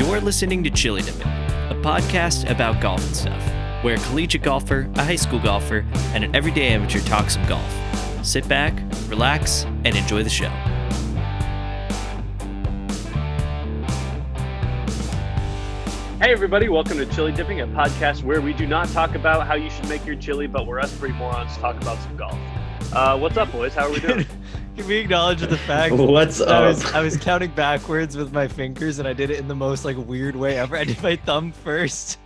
You're listening to Chili Dipping, a podcast about golf and stuff, where a collegiate golfer, a high school golfer, and an everyday amateur talk some golf. Sit back, relax, and enjoy the show. Hey everybody, welcome to Chili Dipping, a podcast where we do not talk about how you should make your chili, but where us three morons talk about some golf. What's up, boys? How are we doing? Can we acknowledge the fact What's that up? I was counting backwards with my fingers, and I did it in the most weird way ever. I did my thumb first.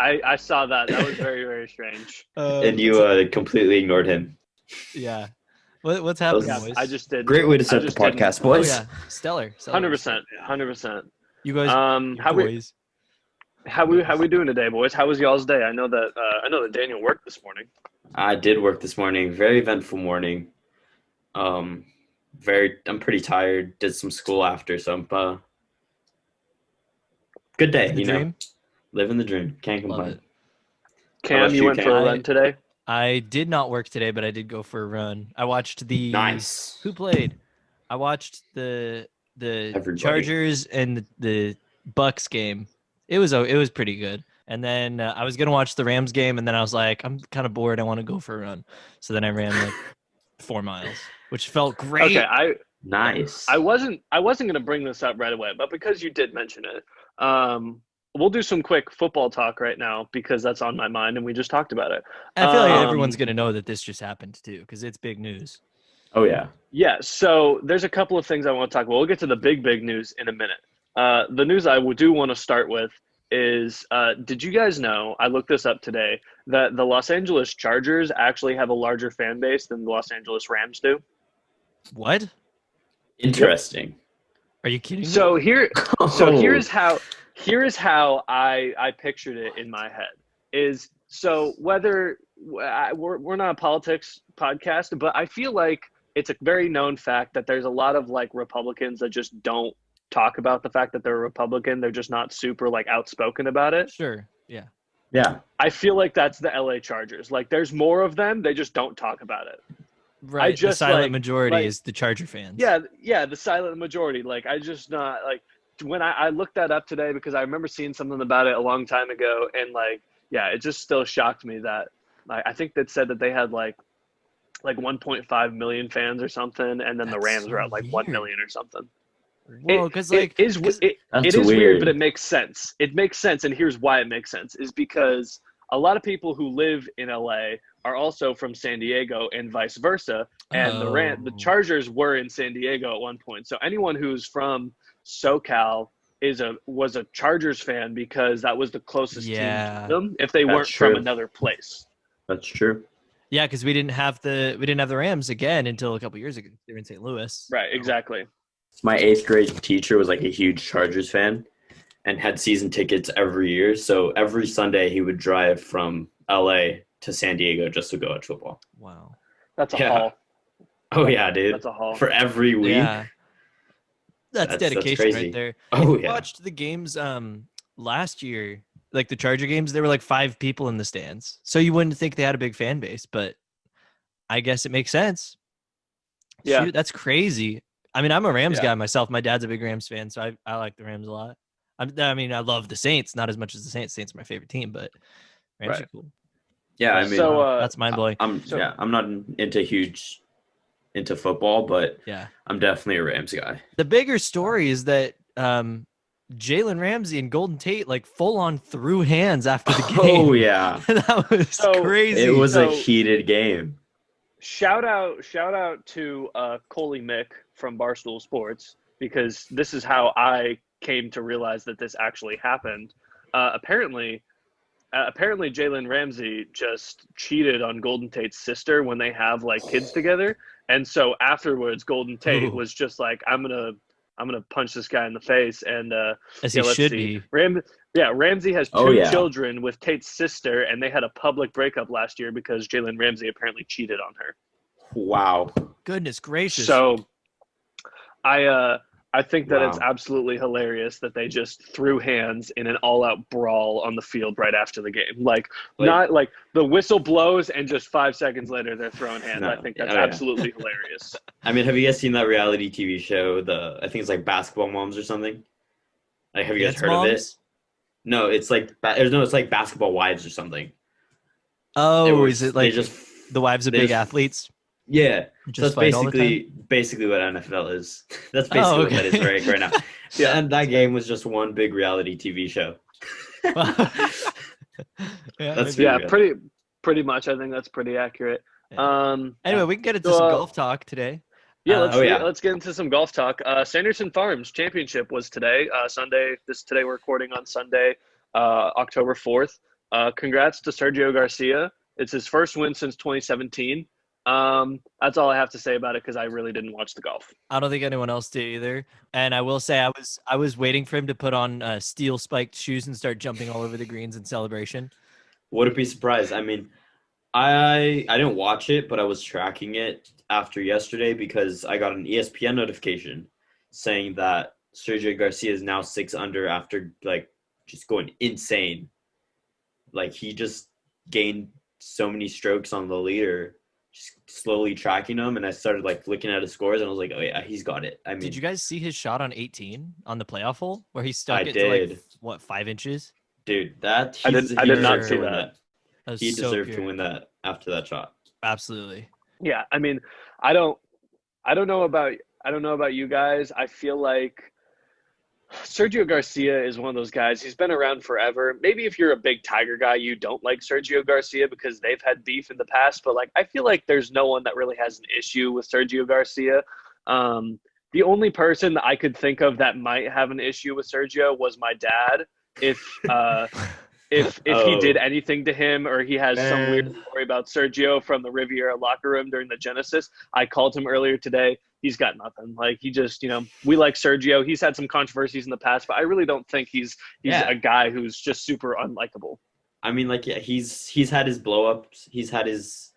I saw that. That was very, very strange. And you completely ignored him. Yeah. What's happening, Yeah, boys? I just did. Great way to start the just podcast, didn't- boys. Oh, yeah. Stellar. 100%. 100%. You guys, How boys. we doing today, boys? How was y'all's day? I know that Daniel worked this morning. I did work this morning. Very eventful morning. I'm pretty tired. Did some school after, so I'm good day. The dream? Living the dream. Can't Love complain. it. Cam, about you you, went for Cam? a run today? I did not work today, but I did go for a run. I watched the Nice. Who played? I watched the Everybody. Chargers and the Bucks game. It was pretty good. And then I was gonna watch the Rams game, and then I was like, I'm kind of bored. I want to go for a run. So then I ran 4 miles, which felt great. Okay, Nice. I wasn't going to bring this up right away, but because you did mention it, we'll do some quick football talk right now because that's on my mind and we just talked about it. I feel like everyone's gonna know that this just happened too, because it's big news. Oh, yeah. Yeah, so there's a couple of things I want to talk about. We'll get to the big news in a minute. The news I do want to start with is, did you guys know, I looked this up today, that the Los Angeles Chargers actually have a larger fan base than the Los Angeles Rams do? What? Interesting. Are you kidding me? So here Oh. is how I pictured it in my head. Is so whether we're not a politics podcast, but I feel like it's a very known fact that there's a lot of Republicans that just don't talk about the fact that they're a Republican. They're just not super outspoken about it. Sure. Yeah. Yeah. I feel like that's the LA Chargers. There's more of them. They just don't talk about it. Right. just, the silent majority like- is the Charger fans. Yeah, the silent majority. I just not when I looked that up today because I remember seeing something about it a long time ago, and it just still shocked me that I think that said that they had 1.5 million fans or something, and then the That's Rams so were at 1 weird. million or something. Well, because It is That's weird, weird. but it makes sense. It makes sense, and here's why it makes sense: is because a lot of people who live in LA are also from San Diego, and vice versa. And the Oh. Chargers were in San Diego at one point, so anyone who's from SoCal was a Chargers fan because that was the closest team Yeah. to them if they That's weren't from true. another place. That's true. Yeah, because we didn't have the Rams again until a couple years ago. They were in St. Louis. Right, exactly. My 8th grade teacher was a huge Chargers fan and had season tickets every year. So every Sunday he would drive from LA to San Diego just to go watch football. Wow. That's a Yeah. haul. Oh, yeah, dude. That's a haul. For every week. Yeah. That's That's dedication crazy. right there. Oh, I yeah. watched the games last year, the Charger games. There were 5 people in the stands, so you wouldn't think they had a big fan base, but I guess it makes sense. Yeah. Shoot, that's crazy. I mean, I'm a Rams Yeah. guy myself. My dad's a big Rams fan, so I like the Rams a lot. I mean, I love the Saints, not as much as the Saints. Saints are my favorite team, but Rams Right. are cool. Yeah, I mean, So, That's mind blowing. I'm not into football, but Yeah. I'm definitely a Rams guy. The bigger story is that Jalen Ramsey and Golden Tate full on threw hands after the game. Oh, yeah. That was So, crazy. It was a So- heated game. Shout out to Coley Mick from Barstool Sports, because this is how I came to realize that this actually happened. Apparently Jalen Ramsey just cheated on Golden Tate's sister when they have kids together, and so afterwards Golden Tate Ooh. was just I'm gonna punch this guy in the face, and As he let's should see. be. Ramsey has 2 Oh, yeah. children with Tate's sister, and they had a public breakup last year because Jalen Ramsey apparently cheated on her. Wow. Goodness gracious. So I think that it's Wow. absolutely hilarious that they just threw hands in an all-out brawl on the field right after the game. Not the whistle blows and just 5 seconds later they're throwing hands. No. I think that's Oh, yeah. absolutely hilarious. I mean, have you guys seen that reality TV show? I think it's Basketball Moms or something. Like, have you guys Dance heard of it? Moms? No, it's like it's like Basketball Wives or something. Oh, is it They like just the wives of they big just athletes yeah. So just that's fight all the time? basically what NFL is. That's Oh, basically what that is okay. right now. Yeah. That game was just one big reality TV show. Yeah, That's maybe. true. Yeah, pretty much. I think that's pretty accurate. Yeah. Anyway, we can get into So, some golf talk today. yeah, Oh yeah. let's get into some golf talk. Sanderson Farms Championship was today, Sunday. Today we're recording on Sunday, October 4th. Congrats to Sergio Garcia. It's his first win since 2017. That's all I have to say about it because I really didn't watch the golf. I don't think anyone else did either. And I will say I was waiting for him to put on steel spiked shoes and start jumping all over the greens in celebration. Wouldn't be surprised. I mean, I didn't watch it, but I was tracking it after yesterday because I got an ESPN notification saying that Sergio Garcia is now 6 under after like just going insane. Like he just gained so many strokes on the leader, just slowly tracking them, and I started like looking at his scores, and I was like, oh yeah, he's got it. I mean, Did you guys see his shot on 18 on the playoff hole where he stuck I it to like did. what 5 inches? Dude, that I did not deserved see to win that. That was He so deserved to pure. win that after that shot. Absolutely. Yeah, I mean, I don't know about you guys. I feel like Sergio Garcia is one of those guys. He's been around forever. Maybe if you're a big Tiger guy, you don't like Sergio Garcia because they've had beef in the past. But like, I feel like there's no one that really has an issue with Sergio Garcia. The only person that I could think of that might have an issue with Sergio was my dad. If he did anything to him or he has some weird story about Sergio from the Riviera locker room during the Genesis, I called him earlier today. He's got nothing. Like he just, we like Sergio. He's had some controversies in the past, but I really don't think he's a guy who's just super unlikable. I mean, like, yeah, he's had his blow ups. He's had his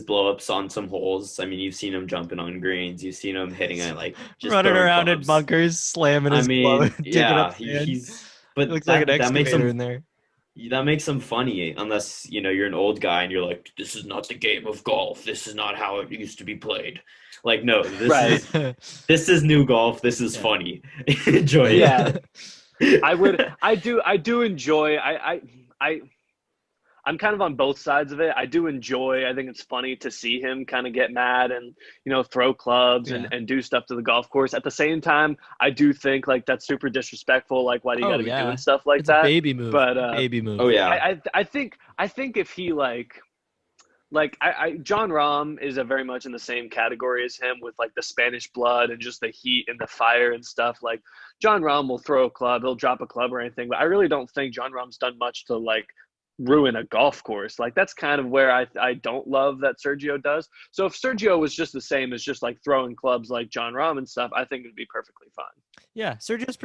blow ups on some holes. I mean, you've seen him jumping on greens. You've seen him hitting it like just running around in clubs. bunkers, slamming I his mean, glove, digging yeah, up sand. he's but It looks that, like an that makes excavator him in there. that makes him funny unless you're an old guy and you're like, this is not the game of golf. This is not how it used to be played. Like, no, this is new golf. This is funny. Enjoy it. Yeah. I do enjoy I'm kind of on both sides of it. I do enjoy. I think it's funny to see him kind of get mad and, throw clubs and do stuff to the golf course. At the same time, I do think like that's super disrespectful. Like, why do you got to be doing stuff like it's that? A baby move. But baby move. Oh yeah. I think if he John Rahm is very much in the same category as him with like the Spanish blood and just the heat and the fire and stuff. Like John Rahm will throw a club, he'll drop a club or anything, but I really don't think John Rahm's done much to like ruin a golf course. Like that's kind of where I don't love that Sergio does. So if Sergio was just the same as just like throwing clubs like John Rahm and stuff, I think it'd be perfectly fine. Yeah, Sergio's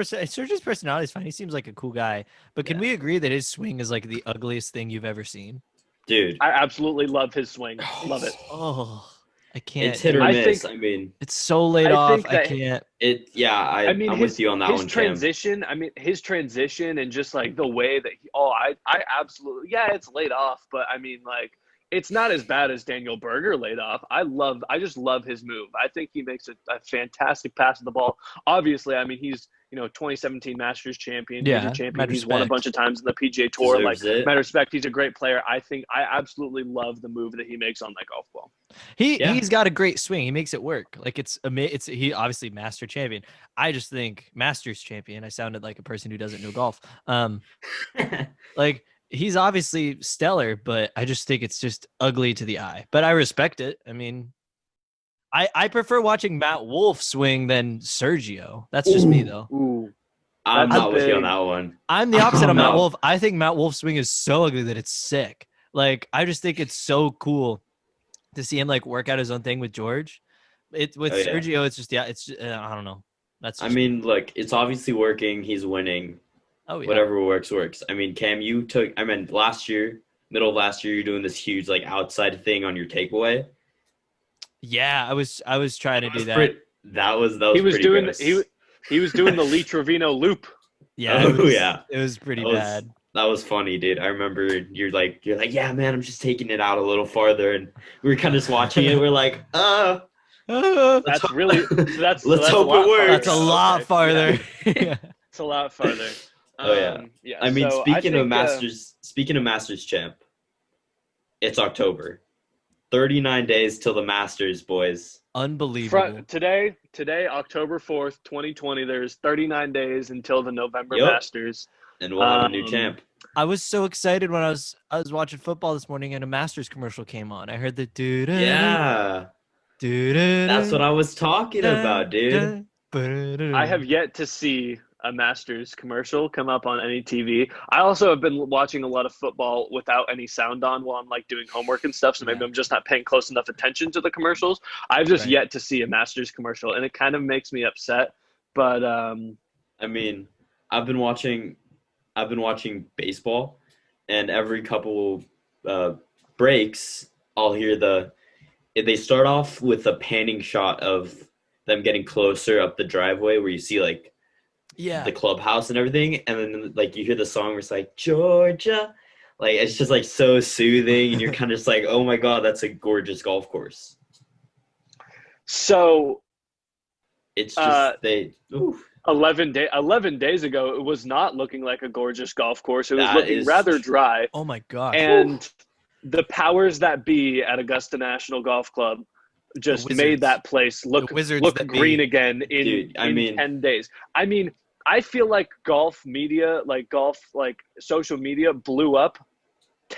personality is fine. He seems like a cool guy. But can we agree that his swing is like the ugliest thing you've ever seen? Dude, I absolutely love his swing. Love it. Oh, I can't. It's hit or miss. I mean, it's so laid off. I can't. I'm with you on that one, transition. Cam. I mean, his transition and just like the way that I absolutely, it's laid off, but I mean, like, it's not as bad as Daniel Berger laid off. I just love his move. I think he makes a fantastic pass of the ball. Obviously, I mean, he's 2017 Masters champion. He's a champion. He's won a bunch of times in the PGA Tour. Deserves matter of respect, he's a great player. I absolutely love the move that he makes on that golf ball. He's got a great swing. He makes it work. Like he obviously Master champion. I just think Masters champion. I sounded like a person who doesn't know golf. Like he's obviously stellar, but I just think it's just ugly to the eye. But I respect it. I mean, I prefer watching Matt Wolff swing than Sergio. That's just me, though. Ooh. I'm not with you on that one. I'm the opposite of Matt Wolff. I think Matt Wolff's swing is so ugly that it's sick. Like, I just think it's so cool to see him, like, work out his own thing with George. Sergio, it's just, I don't know. I mean, look, it's obviously working. He's winning. Oh, yeah. Whatever works. I mean, Cam, last year, middle of last year, you're doing this huge, like, outside thing on your takeaway. Yeah, I was trying to do that. That was he was doing he was doing the Lee Trevino loop. Yeah, it was pretty bad. That was funny, dude. I remember you're like, yeah, man, I'm just taking it out a little farther, and we were kind of just watching it. We're like, let's hope it works. That's a lot farther. Yeah. It's a lot farther. Oh yeah. Yeah. I mean, So speaking of think, Masters champ, it's October. 39 days till the Masters, boys. Unbelievable. today, October 4th, 2020. There's 39 days until the November Yep. Masters. And we'll have a new champ. I was so excited when I was watching football this morning and a Masters commercial came on. I heard the dude. Yeah. That's what I was talking about, dude. I have yet to see a Masters commercial come up on any TV. I also have been watching a lot of football without any sound on while I'm like doing homework and stuff. So maybe I'm just not paying close enough attention to the commercials. I've just yet to see a Masters commercial, and it kind of makes me upset. But I mean, I've been watching baseball, and every couple breaks, I'll hear they start off with a panning shot of them getting closer up the driveway where you see like the clubhouse and everything, and then like you hear the song where it's like Georgia, like it's just like so soothing, and you're kind of just like, oh my god, that's a gorgeous golf course. So it's just 11 days ago, it was not looking like a gorgeous golf course. It was looking rather dry. Oh my gosh. And the powers that be at Augusta National Golf Club just made that place look green again in 10 days. I mean, I feel like golf media, like social media blew up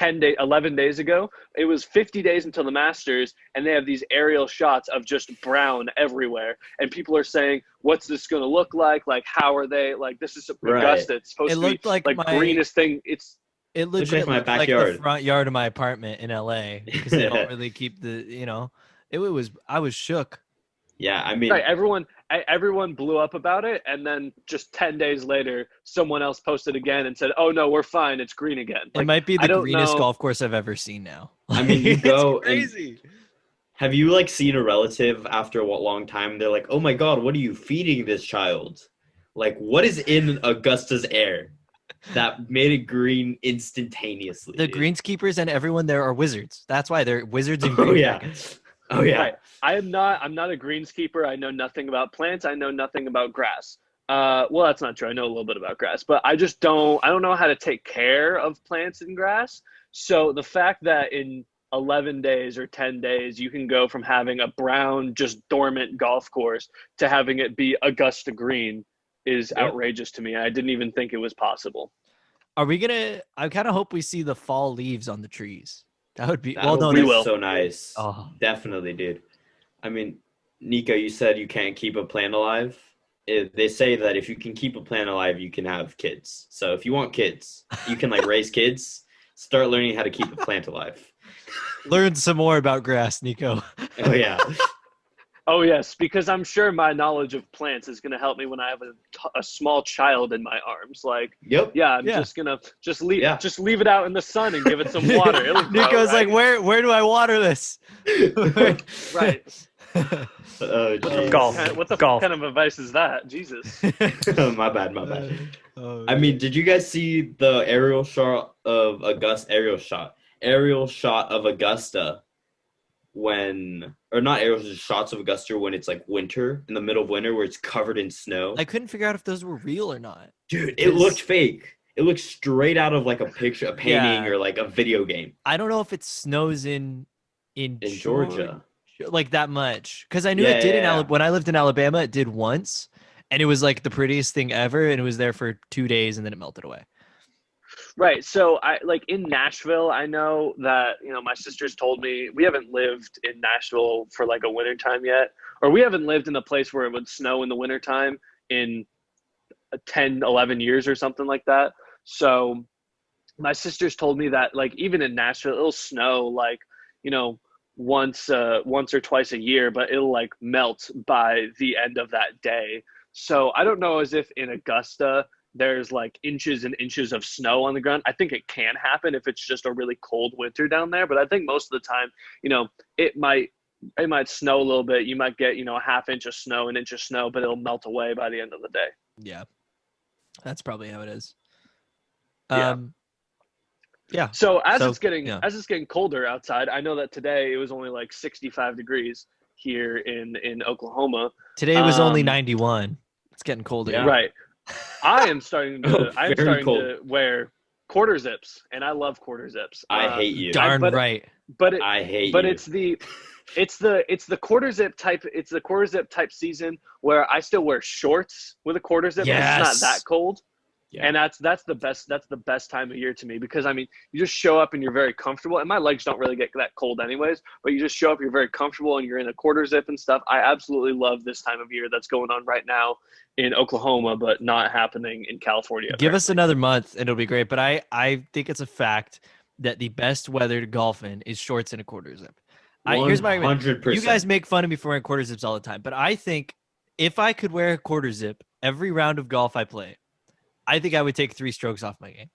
11 days ago. It was 50 days until the Masters, and they have these aerial shots of just brown everywhere. And people are saying, what's this going to look like? Like, how are they? Like, this is Augusta. It's supposed to be like greenest thing. It looked like my backyard, like the front yard of my apartment in LA, because they don't really keep I was shook. Yeah, I mean, everyone blew up about it, and then just 10 days later, someone else posted again and said, "Oh no, we're fine. It's green again." It might be the greenest golf course I've ever seen now. I mean, you go crazy. Have you like seen a relative after a long time? They're like, "Oh my god, what are you feeding this child? Like, what is in Augusta's air that made it green instantaneously?" The greenskeepers and everyone there are wizards. That's why they're wizards and green jackets. Oh yeah. Right. I'm not a greenskeeper. I know nothing about plants. I know nothing about grass. Well, that's not true. I know a little bit about grass, but I don't know how to take care of plants and grass. So the fact that in 11 days or 10 days, you can go from having a brown, just dormant golf course to having it be Augusta green is outrageous to me. I didn't even think it was possible. I kind of hope we see the fall leaves on the trees. That would be so nice. Oh. Definitely, dude. I mean, Nico, you said you can't keep a plant alive. They say that if you can keep a plant alive, you can have kids. So if you want kids, you can like raise kids. Start learning how to keep a plant alive. Learn some more about grass, Nico. Oh yeah. Oh yes, because I'm sure my knowledge of plants is going to help me when I have a small child in my arms. Like, I'm just gonna leave it out in the sun and give it some water. Nico's like, where do I water this? Right. Golf. What the kind of advice is that? Jesus. My bad. I mean, did you guys see the aerial shot of Augusta? Aerial shot of Augusta shots of Augusta when it's like winter, in the middle of winter, where it's covered in snow. I couldn't figure out if those were real or not. Dude, it looked fake. It looked straight out of like a picture, a painting, or like a video game. I don't know if it snows in Georgia like that much, because I knew it did when I lived in Alabama. It did once, and it was like the prettiest thing ever, and it was there for 2 days, and then it melted away. Right. So I like in Nashville, I know that, my sisters told me we haven't lived in Nashville for like a winter time yet, or we haven't lived in a place where it would snow in the wintertime in 10, 11 years or something like that. So my sisters told me that like even in Nashville, it'll snow like, once or twice a year, but it'll like melt by the end of that day. So I don't know as if in Augusta there's like inches and inches of snow on the ground. I think it can happen if it's just a really cold winter down there. But I think most of the time, it might snow a little bit. You might get, a half inch of snow, an inch of snow, but it'll melt away by the end of the day. Yeah. That's probably how it is. So as it's getting colder outside, I know that today it was only like 65 degrees here in Oklahoma. Today was only 91. It's getting colder. Yeah. Right. I'm starting Very cold. to wear quarter zips, and I love quarter zips. I hate you. Darn right. But it, I hate but you. it's the quarter zip type. It's the quarter zip type season where I still wear shorts with a quarter zip. Because it's not that Yes. cold. Yeah. And that's the best time of year to me, because I mean, you just show up and you're very comfortable, and my legs don't really get that cold anyways, but you just show up, you're very comfortable, and you're in a quarter zip and stuff. I absolutely love this time of year that's going on right now in Oklahoma, but not happening in California. Give us apparently. another month and it'll be great. But I think it's a fact that the best weather to golf in is shorts and a quarter zip. Here's my argument. 100%. You guys make fun of me for wearing quarter zips all the time, but I think if I could wear a quarter zip every round of golf I play, I think I would take 3 strokes off my game.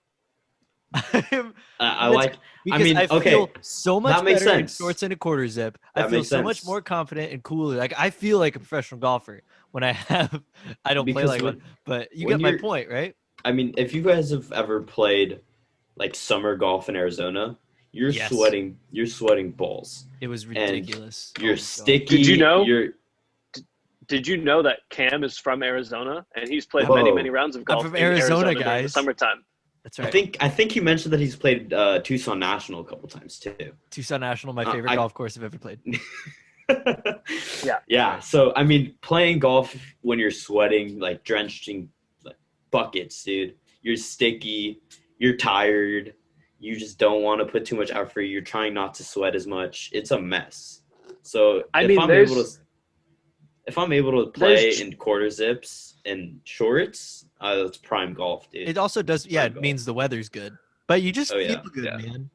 I like. I mean, I okay, feel so much that makes better in sense. shorts and a quarter zip. I That feel makes so much sense. more confident and cooler. Like I feel like a professional golfer when I have. I don't play Because like when- one, but you when get my you're- point, right? I mean, if you guys have ever played like summer golf in Arizona, you're Yes. sweating. You're sweating balls. It was ridiculous. You're Oh my God. sticky. Did you know? You're Did you know that Cam is from Arizona, and he's played Whoa. many rounds of golf from in Arizona, during the guys. summertime? That's I right. think he mentioned that he's played Tucson National a couple times too. Tucson National, my favorite golf course I've ever played. Yeah. So I mean, playing golf when you're sweating, like drenching like buckets, dude. You're sticky. You're tired. You just don't want to put too much effort. You're trying not to sweat as much. It's a mess. So if I'm able to play in quarter zips and shorts, that's prime golf, dude. It also does, yeah, Prime it golf. means the weather's good. But you just Oh, feel yeah. good, Yeah. man.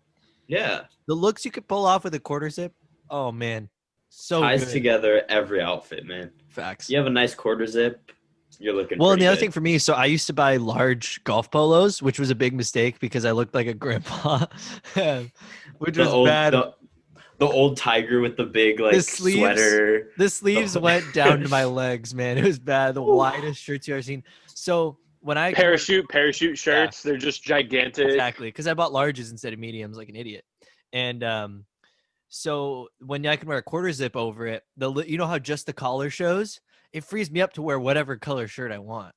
Yeah, The looks you could pull off with a quarter zip, oh man. So ties good. together every outfit, man. Facts. You have a nice quarter zip, you're looking. Well, and pretty the other good. thing for me, so I used to buy large golf polos, which was a big mistake because I looked like a grandpa, which was bad. The old tiger with the big like sleeves- sweater. The sleeves went down to my legs, man. It was bad. The widest shirts you ever seen. So when I Parachute shirts, they're just gigantic. exactly, because I bought larges instead of mediums like an idiot. And so when I can wear a quarter zip over it, you know how just the collar shows, it frees me up to wear whatever color shirt I want,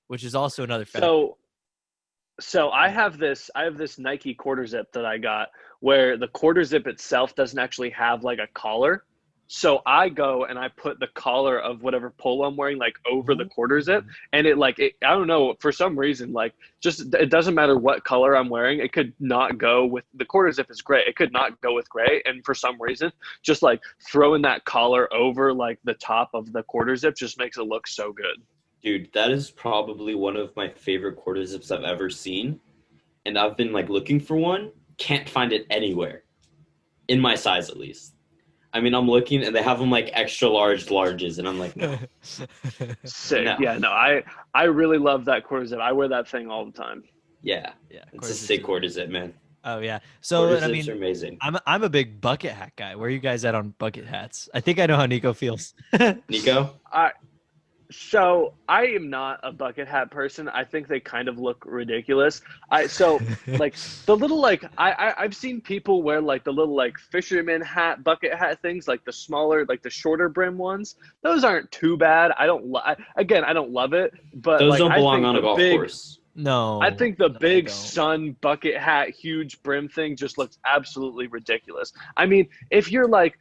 which is also another factor. So I have this Nike quarter zip that I got where the quarter zip itself doesn't actually have like a collar. So I go and I put the collar of whatever polo I'm wearing like over the quarter zip, and I don't know, for some reason, like just it doesn't matter what color I'm wearing, it could not go with the quarter zip is gray. It could not go with gray, and for some reason, just like throwing that collar over like the top of the quarter zip just makes it look so good. Dude, that is probably one of my favorite quarter zips I've ever seen. And I've been like looking for one. Can't find it anywhere. In my size at least. I mean, I'm looking and they have them like extra larges. And I'm like, no. Sick. No. Yeah, no, I really love that quarter zip. I wear that thing all the time. Yeah. Yeah, It's a sick quarter zip, man. Oh yeah. So Quarter I zips mean, are amazing. I'm a big bucket hat guy. Where are you guys at on bucket hats? I think I know how Nico feels. Nico? So I am not a bucket hat person. I think they kind of look ridiculous. Like the little I've seen people wear like the little like fisherman hat, bucket hat things, like the smaller, like the shorter brim ones. Those aren't too bad. I don't love it, but Those like, don't I belong think on a golf course. No. I think the no, they big don't. sun bucket hat, huge brim thing just looks absolutely ridiculous. I mean, if you're like,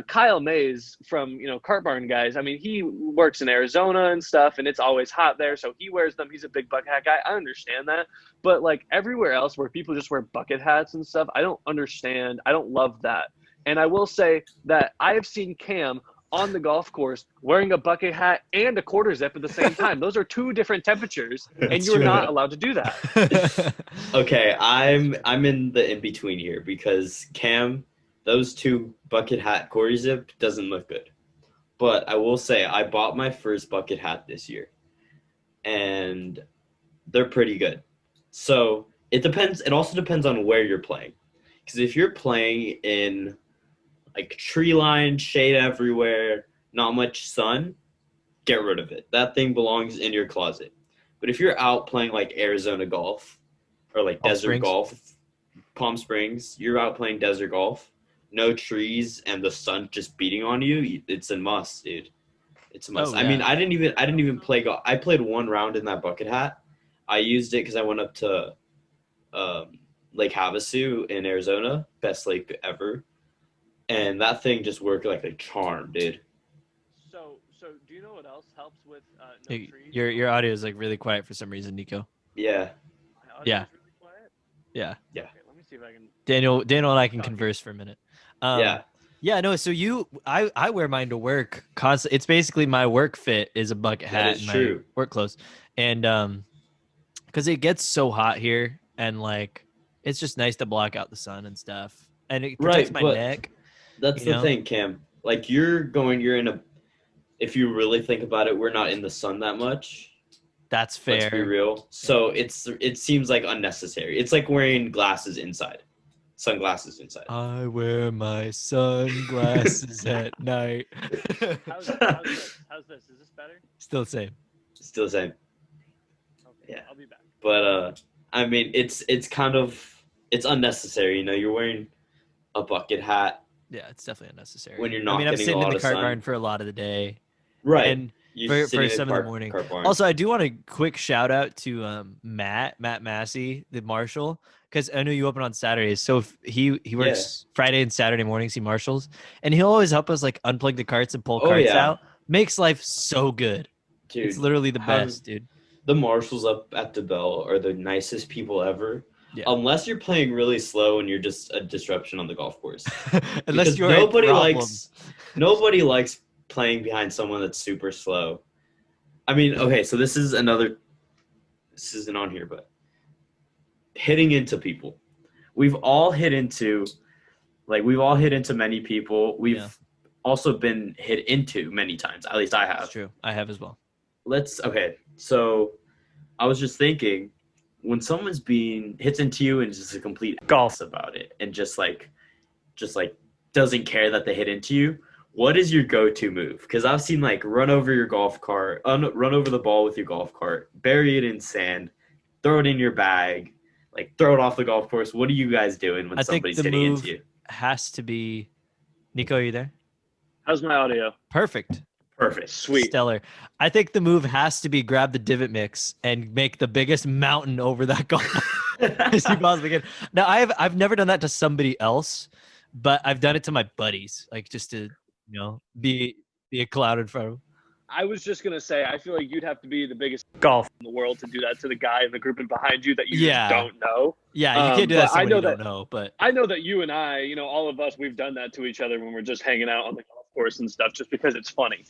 Kyle Mays from, Cart Barn Guys, I mean, he works in Arizona and stuff, and it's always hot there, so he wears them. He's a big bucket hat guy. I understand that. But, like, everywhere else where people just wear bucket hats and stuff, I don't understand. I don't love that. And I will say that I have seen Cam on the golf course wearing a bucket hat and a quarter zip at the same time. Those are two different temperatures, and That's you're true. not allowed to do that. Okay, I'm in the in-between here because Cam, those two bucket hat quarter zip doesn't look good. But I will say I bought my first bucket hat this year. And they're pretty good. So it depends. It also depends on where you're playing. Because if you're playing in like tree line, shade everywhere, not much sun, get rid of it. That thing belongs in your closet. But if you're out playing like Arizona golf or like Palm desert Springs. golf, Palm Springs, you're out playing desert golf, no trees and the sun just beating on you, it's a must, dude. It's a must. Oh, I mean, yeah. I didn't even play golf. I played one round in that bucket hat. I used it because I went up to Lake Havasu in Arizona, best lake ever, and that thing just worked like a charm, dude. So do you know what else helps with no Hey, trees? your audio is like really quiet for some reason, Nico. Yeah, My audio Yeah. is really quiet. Yeah. yeah, Okay, let me see if I can. Daniel and I can Talking. converse for a minute. yeah. Yeah, no, so I wear mine to work constant. It's basically my work fit is a bucket That hat is and my true. work clothes. And because it gets so hot here and like it's just nice to block out the sun and stuff. And it protects Right, my but neck, that's you the know. thing, Cam. Like you're in a. If you really think about it, we're not in the sun that much. That's Let's be fair. real. So it seems like unnecessary. It's like wearing glasses inside, sunglasses inside. I wear my sunglasses at night. How's this? How's this? Is this better? Still the same. Still the same. Okay, Yeah. I'll be back. But I mean, it's kind of it's unnecessary. You know, you're wearing a bucket hat Yeah, it's definitely unnecessary. when you're I not mean, I'm getting a sitting in lot the of cart sun. barn for a lot of the day. Right. And You're for sitting in some in the the morning. cart barn. Also, I do want a quick shout out to Matt Massey, the marshal, because I know you open on Saturdays. So if he works Friday and Saturday mornings. He marshals, and he'll always help us like unplug the carts and pull Oh, carts yeah. out. Makes life so good. It's Dude, literally the how's- best, dude. the marshals up at the bell are the nicest people ever. Yeah. Unless you're playing really slow and you're just a disruption on the golf course. Unless Because you're a problem. nobody likes playing behind someone that's super slow. I mean, okay, so this isn't on here, but hitting into people. We've all hit into many people. We've Yeah. also been hit into many times. At least I That's have. true. I have as well. So I was just thinking, when someone's hits into you and just a complete golf about it and just like doesn't care that they hit into you, what is your go-to move? Because I've seen like run over your golf cart, run over the ball with your golf cart, bury it in sand, throw it in your bag, like throw it off the golf course. What are you guys doing when I think somebody's the hitting move into you? has to be. Nico, are you there? How's my audio? Perfect. Perfect. Sweet. Stellar. I think the move has to be grab the divot mix and make the biggest mountain over that golf as you possibly can. Now, I've never done that to somebody else, but I've done it to my buddies, like just to be a cloud in front of them. I was just gonna say, I feel like you'd have to be the biggest golf in the world to do that to the guy in the group and behind you that you just don't know. Yeah, you can't do that to but I someone know you that- don't know, but I know that you and I, all of us, we've done that to each other when we're just hanging out on the golf course and stuff, just because it's funny.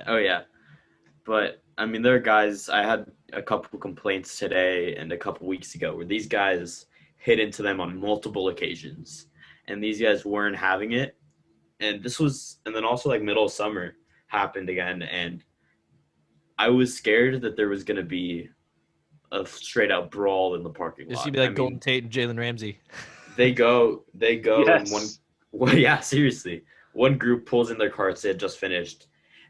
Oh yeah, but I mean, there are guys. I had a couple complaints today and a couple weeks ago where these guys hit into them on multiple occasions, and these guys weren't having it. And then also like middle of summer happened again, and I was scared that there was gonna be a straight out brawl in the parking lot. it's gonna be like Golden Tate and Jalen Ramsey. They go Yes. in one. Well, yeah, seriously. One group pulls in their carts. They had just finished,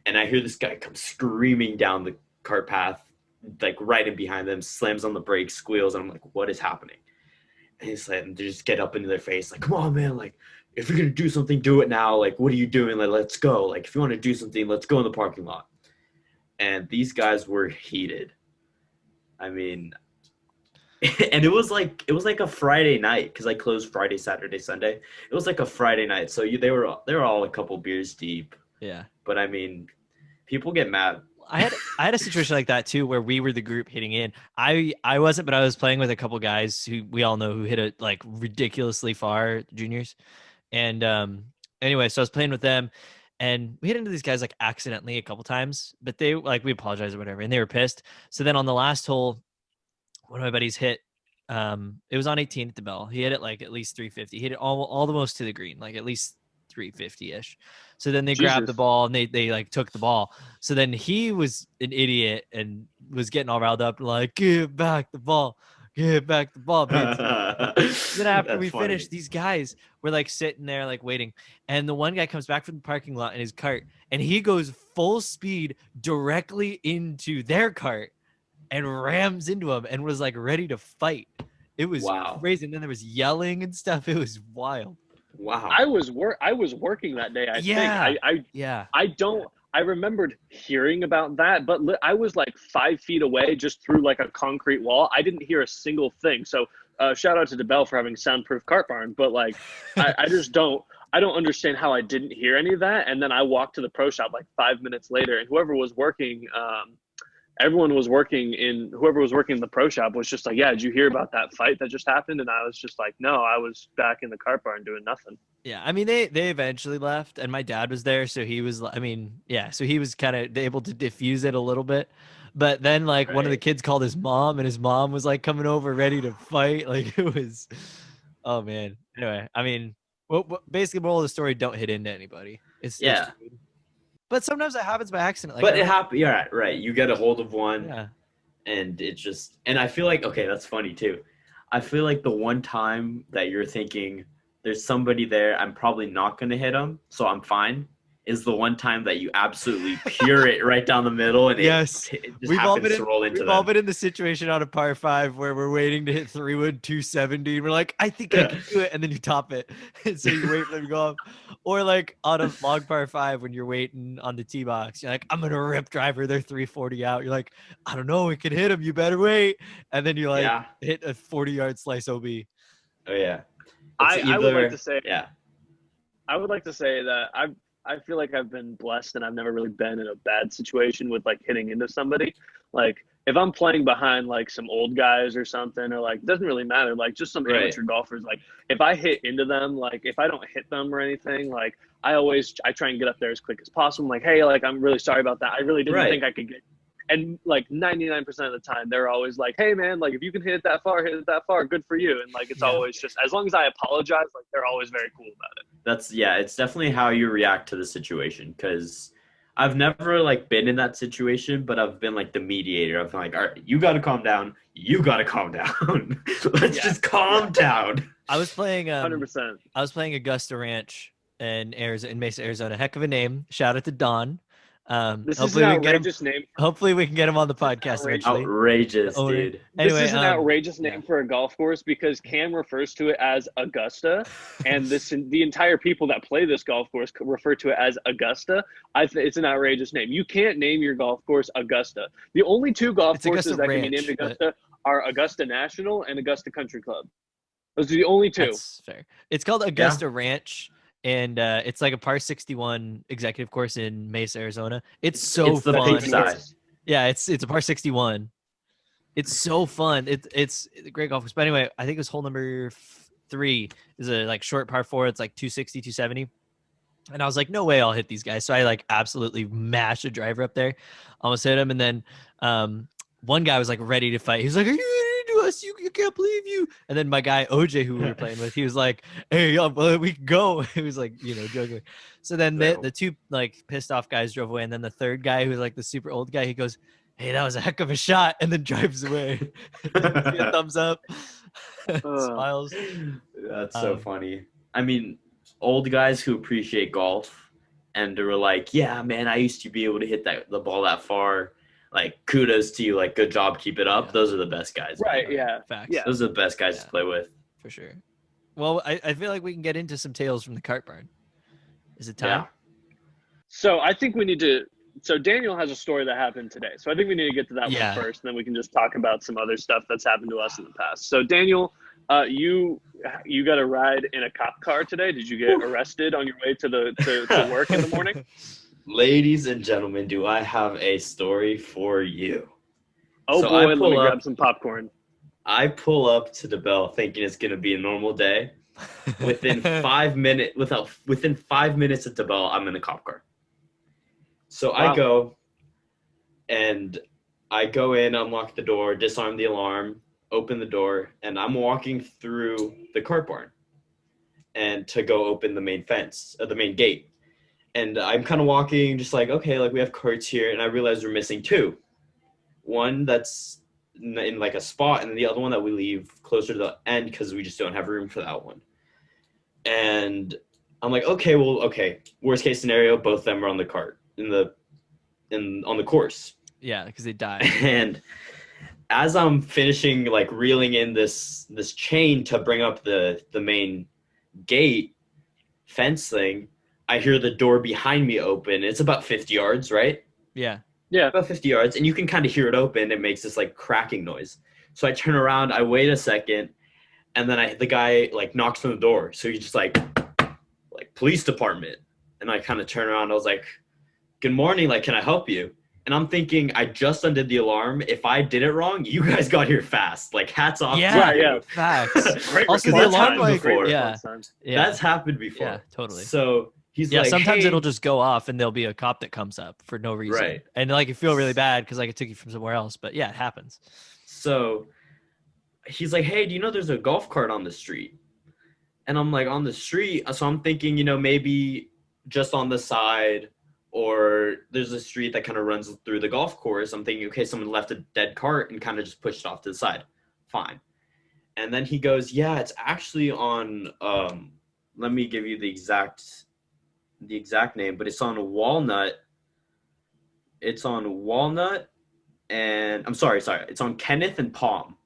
and I hear this guy come screaming down the cart path, like right in behind them, slams on the brakes, squeals, and I'm like, "What is happening?" And he's like, they just get up into their face, like, "Come on, man! Like, if you're gonna do something, do it now. Like, what are you doing? Like, let's go. Like, if you want to do something, let's go in the parking lot." And these guys were heated. I mean, and it was like a Friday night because I closed Friday, Saturday, Sunday. It was like a Friday night, so they were all a couple beers deep. Yeah. But I mean, people get mad. I had a situation like that too, where we were the group hitting in. I wasn't, but I was playing with a couple guys who we all know who hit it like ridiculously far, juniors. And anyway, so I was playing with them, and we hit into these guys like accidentally a couple times, but they like we apologized or whatever, and they were pissed. So then on the last hole, one of my buddies hit. It was on 18 at the bell. He hit it like at least 350. He hit it all the most to the green, like at least 350-ish. So then they grabbed the Jesus. ball and they like took the ball. So then he was an idiot and was getting all riled up, like, give back the ball, give back the ball, bitch. Then after That's we funny. finished, these guys were like sitting there like waiting, and the one guy comes back from the parking lot in his cart, and he goes full speed directly into their cart and rams into him and was like ready to fight. It was Wow. crazy. And then there was yelling and stuff. It was wild. Wow. I was working that day. I Yeah. think Yeah. I I remembered hearing about that, but I was like 5 feet away, just through like a concrete wall. I didn't hear a single thing. So shout out to DeBell for having soundproof cart barn, but like I just don't. I don't understand how I didn't hear any of that. And then I walked to the pro shop like 5 minutes later, and whoever was working, everyone was working in whoever was working in the pro shop was just like, yeah, did you hear about that fight that just happened? And I was just like, no, I was back in the cart barn doing nothing. Yeah, I mean they eventually left, and my dad was there, so he was. I mean, yeah, so he was kind of able to diffuse it a little bit. But then, like, one of the Right. kids called his mom, and his mom was like coming over ready to fight. Like it was, oh man. Anyway, I mean, basically, moral of the story: don't hit into anybody. It's Yeah. rude. But sometimes it happens by accident. Like, But it happened. Yeah, right. You get a hold of one, yeah, and it just. And I feel like, okay, that's funny too. I feel like the one time that you're thinking there's somebody there, I'm probably not going to hit them, so I'm fine, is the one time that you absolutely pure it right down the middle, and yes, it just happens to roll into we've all them. been in the situation on a par 5 where we're waiting to hit 3-wood 270, and we're like, I think I can do it, and then you top it, and so you wait for them to go up. Or like on a long par 5 when you're waiting on the tee box, you're like, I'm gonna rip driver, they're 340 out. You're like, I don't know, we could hit him. You better wait, and then you like Yeah. hit a 40-yard slice OB. Oh yeah. It's I would like either to say yeah. I would like to say that I feel like I've been blessed and I've never really been in a bad situation with like hitting into somebody. Like if I'm playing behind like some old guys or something, or like doesn't really matter, like just some Right. amateur golfers, like if I hit into them, like if I don't hit them or anything, like I try and get up there as quick as possible. I'm like, hey, like I'm really sorry about that. I really didn't Right. think I could get. And like 99% of the time, they're always like, "Hey, man, like if you can hit it that far, hit it that far. Good for you." And like it's Yeah. always just as long as I apologize, like they're always very cool about it. That's yeah, it's definitely how you react to the situation, because I've never like been in that situation, but I've been like the mediator. I've been like, all right, you gotta calm down. You gotta calm down. Let's Yeah. just calm down. I was playing 100%. I was playing Augusta Ranch in Arizona, in Mesa, Arizona. Heck of a name. Shout out to Don. This is an Hopefully we can get him. outrageous name. Hopefully we can get him on the podcast outrageous. eventually. Outrageous, Owner. dude. This Anyway, is an outrageous name yeah. for a golf course because Cam refers to it as Augusta, and the entire people that play this golf course refer to it as Augusta. It's an outrageous name. You can't name your golf course Augusta. The only two golf It's Augusta courses that can be Ranch, named Augusta are Augusta National and Augusta Country Club. Those are the only two. That's fair. It's called Augusta Ranch, and it's like a par 61 executive course in Mesa, Arizona. It's so It's the fun. pink side. Yeah, it's a par 61. It's so fun. It's a great golf course. But anyway, I think it was hole number 3 is a like short par 4. It's like 260, 270. And I was like, no way I'll hit these guys. So I like absolutely mashed a driver up there, almost hit him. And then one guy was like ready to fight. He was like, are you ready to do us? You can't believe you. And then my guy OJ, who we were playing with, he was like, hey, we can go. He was like, joking. So then the two like pissed off guys drove away. And then the third guy, who was like the super old guy, he goes, hey, that was a heck of a shot, and then drives away. A thumbs up. Smiles. That's so funny. I mean, old guys who appreciate golf and they were like, yeah, man, I used to be able to hit the ball that far. Like, kudos to you. Like, good job. Keep it up. Yeah. Those are the best guys. Right, Man. yeah. Facts. Yeah. Those are the best guys to play with. For sure. Well, I feel like we can get into some tales from the cart barn. Is it time? Yeah. So I think we need to so Daniel has a story that happened today. So I think we need to get to that Yeah. one first, and then we can just talk about some other stuff that's happened to us in the past. So Daniel, you got a ride in a cop car today. Did you get arrested on your way to work in the morning? Ladies and gentlemen, do I have a story for you? Oh So boy, I let pull me up- grab some popcorn. I pull up to the bell thinking it's going to be a normal day. Within 5 minutes, within 5 minutes at the bell, I'm in a cop car. So Wow. I go in, unlock the door, disarm the alarm, open the door, and I'm walking through the cart barn and to go open the main fence, the main gate. And I'm kind of walking just like, okay, like we have carts here, and I realize we're missing two. One that's in like a spot, and the other one that we leave closer to the end because we just don't have room for that one. And I'm like, okay, worst case scenario, both of them are on the cart on the course. Yeah, because they died. And as I'm finishing like reeling in this chain to bring up the main gate fence thing, I hear the door behind me open. It's about 50 yards, right? Yeah. Yeah. About 50 yards, and you can kind of hear it open. It makes this like cracking noise. So I turn around, I wait a second, and then the guy like knocks on the door. So he's just like police department. And I kind of turn around. I was like, good morning. Like, can I help you? And I'm thinking, I just undid the alarm. If I did it wrong, you guys got here fast. Like, hats off Yeah, to you. yeah. Facts. Great Also, the response alarm, time. like, Great yeah. response time. Yeah. That's happened before. Yeah, totally. So he's Yeah, like, sometimes hey, it'll just go off and there'll be a cop that comes up for no reason. Right. And like you feel really bad because like it took you from somewhere else. But yeah, it happens. So he's like, hey, do you know there's a golf cart on the street? And I'm like, on the street? So I'm thinking, maybe just on the side, or there's a street that kind of runs through the golf course. I'm thinking, okay, someone left a dead cart and kind of just pushed it off to the side. Fine. And then he goes, yeah, it's actually on, let me give you the exact name, but it's on Walnut. It's on Walnut and it's on Kenneth and Palm.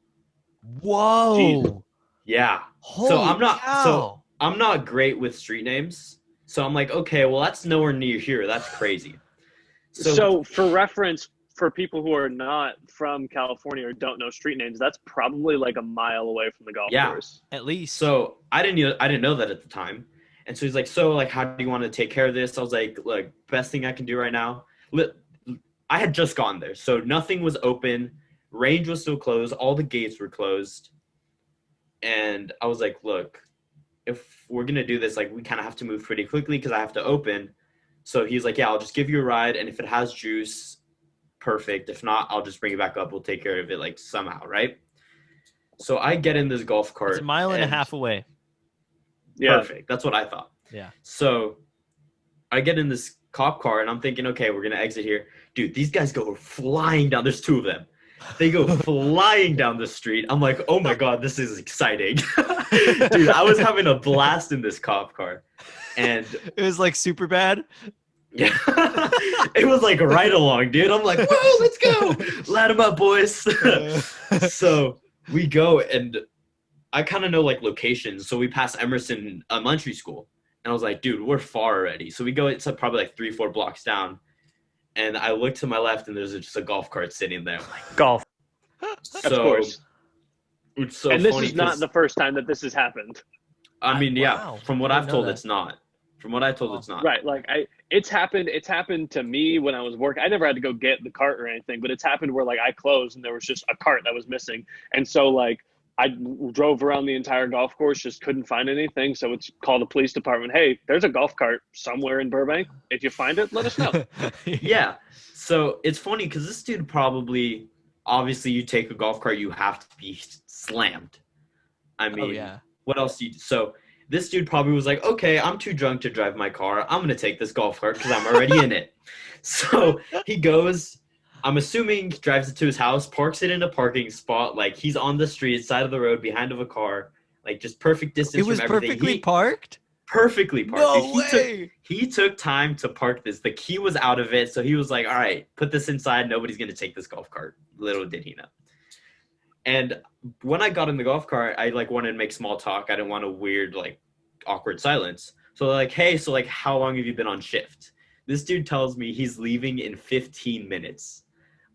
Whoa. Jesus. Yeah. Holy cow. I'm not great with street names. So I'm like, okay, well, that's nowhere near here. That's crazy. So for reference, for people who are not from California or don't know street names, that's probably like a mile away from the golf course. At least. So I didn't know that at the time. And so he's like, so like, how do you want to take care of this? I was like, best thing I can do right now. I had just gone there. So nothing was open. Range was still closed. All the gates were closed. And I was like, look, if we're going to do this, like we kind of have to move pretty quickly because I have to open. So he's like, yeah, I'll just give you a ride. And if it has juice, perfect. If not, I'll just bring it back up. We'll take care of it like somehow. Right. So I get in this golf cart. It's a mile and a half away. Yeah. Perfect. That's what I thought. Yeah. So I get in this cop car and I'm thinking, okay, we're going to exit here. Dude, these guys go flying down. There's two of them. They go flying down the street. I'm like, oh my God, this is exciting. Dude, I was having a blast in this cop car. And it was like super bad. Yeah. It was like right along, dude. I'm like, whoa, let's go. Light them up, boys. So we go and I kind of know like locations. So we pass Emerson Elementary School. And I was like, dude, we're far already. So we go, it's probably like 3-4 blocks down. And I look to my left and there's just a golf cart sitting there. I'm like, golf. So, of course. It's so and this funny is not the first time that this has happened. I mean, yeah, wow. from what I've told, that. it's not. From what I told, it's not. Right. Like it's happened to me when I was working. I never had to go get the cart or anything, but it's happened where like I closed and there was just a cart that was missing. And so like I drove around the entire golf course, just couldn't find anything. So it's called the police department. Hey, there's a golf cart somewhere in Burbank. If you find it, let us know. Yeah. So it's funny because this dude probably, obviously you take a golf cart, you have to be slammed. I mean, yeah. What else do you do? So this dude probably was like, okay, I'm too drunk to drive my car. I'm going to take this golf cart because I'm already in it. So he goes, I'm assuming drives it to his house, parks it in a parking spot. Like he's on the street, side of the road, behind of a car, like just perfect distance It was from everything. perfectly parked? Perfectly parked. No Dude, way. He took time to park this. The key was out of it. So he was like, all right, put this inside. Nobody's going to take this golf cart. Little did he know. And when I got in the golf cart, I like wanted to make small talk. I didn't want a weird, like awkward silence. So they're like, hey, so like how long have you been on shift? This dude tells me he's leaving in 15 minutes.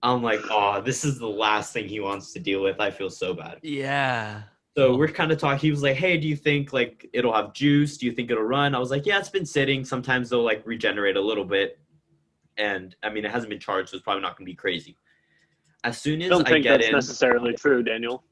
I'm like, oh, this is the last thing he wants to deal with. I feel so bad. Yeah. So we're kind of talking. He was like, hey, do you think like it'll have juice? Do you think it'll run? I was like, yeah, it's been sitting. Sometimes they'll like regenerate a little bit. And I mean, it hasn't been charged, so it's probably not going to be crazy. As soon as I don't I think get that's in, necessarily true, Daniel.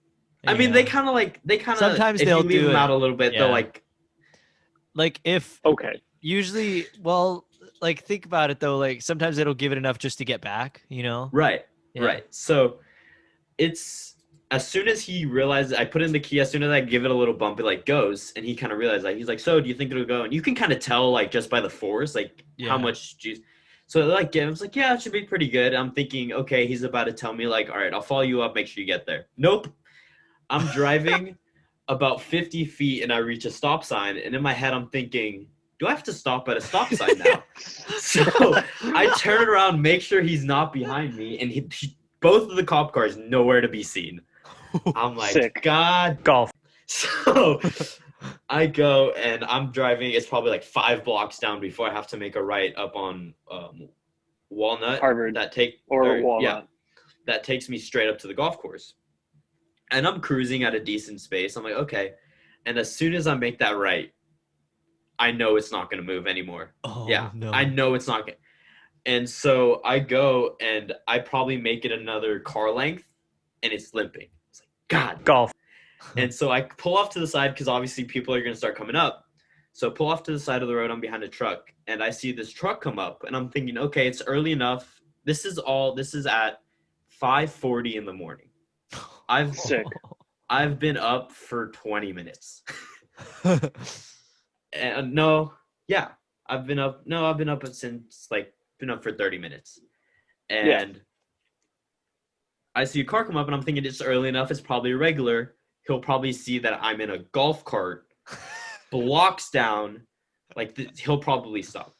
I mean, they kind of sometimes if they'll you leave do them it. out a little bit, they'll like if Okay. usually, well, like think about it though. Like sometimes it'll give it enough just to get back, you know? Right. Yeah. Right. So it's as soon as he realizes, I put in the key, as soon as I give it a little bump, it like goes, and he kind of realized, like, he's like, so do you think it'll go? And you can kind of tell, like, just by the force, like how much juice. So like, I was like, yeah, it should be pretty good. I'm thinking, okay, he's about to tell me like, all right, I'll follow you up. Make sure you get there. Nope. I'm driving about 50 feet and I reach a stop sign. And in my head, I'm thinking, do I have to stop at a stop sign now? So I turn around, make sure he's not behind me. And both of the cop cars nowhere to be seen. I'm like, Sick. God. Golf. So I go and I'm driving. It's probably like 5 blocks down before I have to make a right up on Walnut. Harvard That Walnut. that takes me straight up to the golf course. And I'm cruising at a decent space. I'm like, okay. And as soon as I make that right, I know it's not going to move anymore. Oh no. I know it's not going. And so I go and I probably make it another car length, and it's limping. It's like, God. Golf. And so I pull off to the side because obviously people are going to start coming up. So pull off to the side of the road. I'm behind a truck, and I see this truck come up, and I'm thinking, okay, it's early enough. This is at 5:40 in the morning. Sick. I've been up for 20 minutes. And I've been up since been up for 30 minutes. And I see a car come up, and I'm thinking it's early enough. It's probably a regular. He'll probably see that I'm in a golf cart, blocks down, he'll probably stop.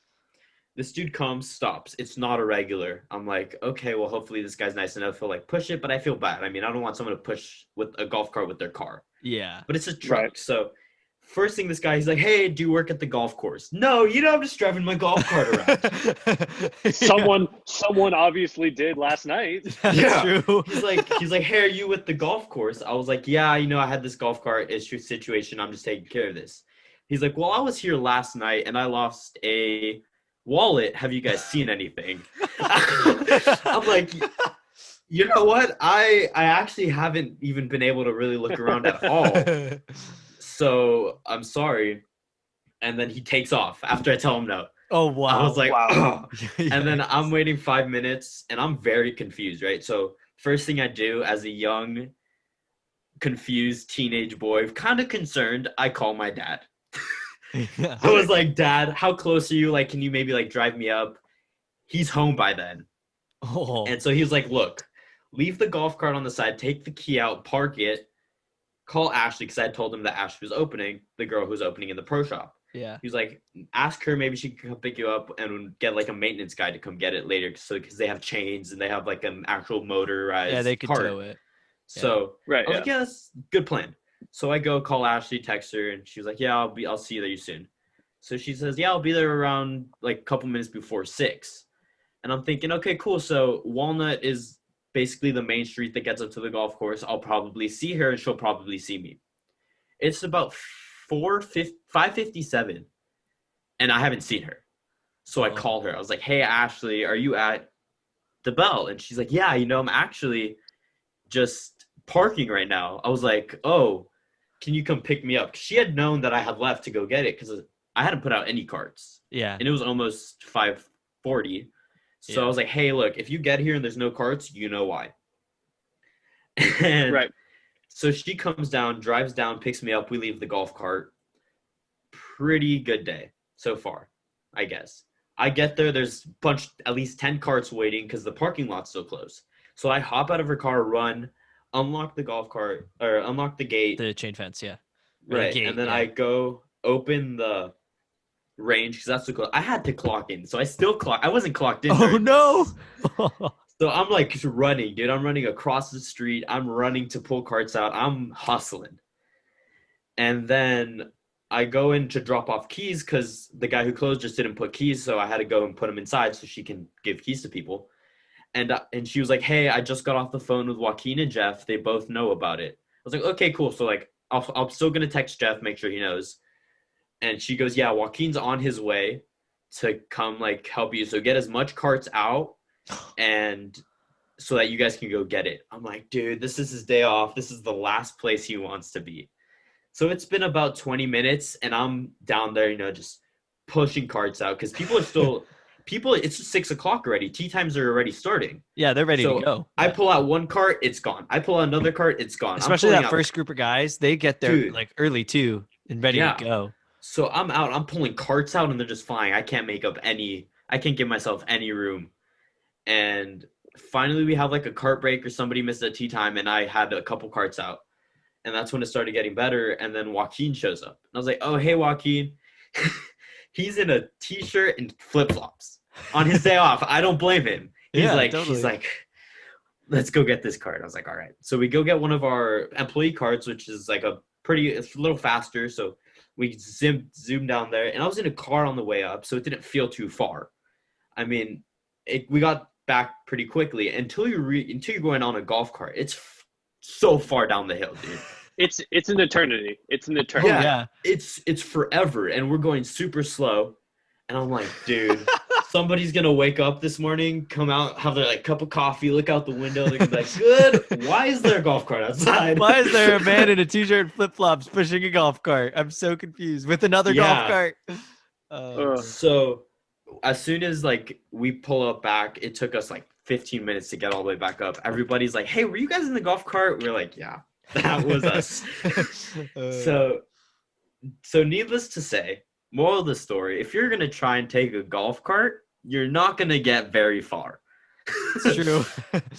This dude comes, stops. It's not a regular. I'm like, okay, well, hopefully this guy's nice enough. He'll push it, but I feel bad. I mean, I don't want someone to push with a golf cart with their car. Yeah. But it's a truck. Right. So first thing, this guy, he's like, hey, do you work at the golf course? No, I'm just driving my golf cart around. Someone obviously did last night. That's true. He's like, hey, are you with the golf course? I was like, yeah, I had this golf cart issue situation. I'm just taking care of this. He's like, well, I was here last night and I lost a wallet. Have you guys seen anything? I'm like, you know what? I actually haven't even been able to really look around at all. So I'm sorry. And then he takes off after I tell him no. Oh, wow. I was like, wow. oh. And then I'm waiting 5 minutes and I'm very confused, right? So first thing I do as a young, confused teenage boy, kind of concerned, I call my dad. I was like, Dad, how close are you? Can you maybe drive me up? He's home by then. Oh. And so he was like, look, leave the golf cart on the side, take the key out, park it, call Ashley, because I told him that Ashley was opening, the girl who's opening in the pro shop. Yeah. He was like, ask her, maybe she can come pick you up and get a maintenance guy to come get it later, because they have chains and they have an actual motorized they could cart. tow it. So Right. I was like, yeah, that's a good plan. So I go call Ashley, text her, and she's like, yeah, I'll see you soon. So she says, yeah, I'll be there around a couple minutes before 6. And I'm thinking, okay, cool. So Walnut is basically the main street that gets up to the golf course. I'll probably see her and she'll probably see me. It's about 5:57 and I haven't seen her. So I call her. I was like, hey, Ashley, are you at the Bell? And she's like, yeah, I'm actually just parking right now. I was like, oh, can you come pick me up? 'Cause she had known that I had left to go get it because I hadn't put out any carts. Yeah. And it was almost 5:40. So I was like, hey, look, if you get here and there's no carts, you know why. And Right. so she comes down, drives down, picks me up. We leave the golf cart. Pretty good day so far, I guess. I get there. There's at least 10 carts waiting because the parking lot's still closed. So I hop out of her car, run, unlock the golf cart, or unlock the gate. The chain fence, yeah. Right. Gate, and then I go open the range because that's the close. I had to clock in. So I wasn't clocked in. Oh, no. So I'm running, dude. I'm running across the street. I'm running to pull carts out. I'm hustling. And then I go in to drop off keys because the guy who closed just didn't put keys. So I had to go and put them inside so she can give keys to people. And she was like, hey, I just got off the phone with Joaquin and Jeff. They both know about it. I was like, okay, cool. So I'm still going to text Jeff, make sure he knows. And she goes, yeah, Joaquin's on his way to come help you. So get as much carts out and so that you guys can go get it. I'm like, dude, this is his day off. This is the last place he wants to be. So it's been about 20 minutes and I'm down there, just pushing carts out because people are still it's just 6:00 already. Tea times are already starting. Yeah, they're ready to go. I pull out one cart, it's gone. I pull out another cart, it's gone. Especially that first group of guys, they get there early too and ready to go. So I'm out. I'm pulling carts out and they're just flying. I can't give myself any room. And finally we have a cart break or somebody missed a tea time and I had a couple carts out. And that's when it started getting better. And then Joaquin shows up. And I was like, oh, hey, Joaquin. He's in a t-shirt and flip-flops on his day off. I don't blame him. He's like, let's go get this cart. I was like, all right. So we go get one of our employee carts, which is it's a little faster. So We zoomed down there, and I was in a car on the way up, so it didn't feel too far. I mean, we got back pretty quickly until you're going on a golf cart. It's so far down the hill, dude. It's an eternity. It's an eternity. Yeah. It's forever, and we're going super slow. And I'm like, dude, somebody's gonna wake up this morning, come out, have their cup of coffee, look out the window, they're gonna be like, good. Why is there a golf cart outside? Why is there a man in a t-shirt and flip-flops pushing a golf cart? I'm so confused with another golf cart. So as soon as we pull up back, it took us 15 minutes to get all the way back up. Everybody's like, hey, were you guys in the golf cart? We're like, yeah, that was us. So needless to say, moral of the story, if you're gonna try and take a golf cart, you're not gonna get very far. It's true.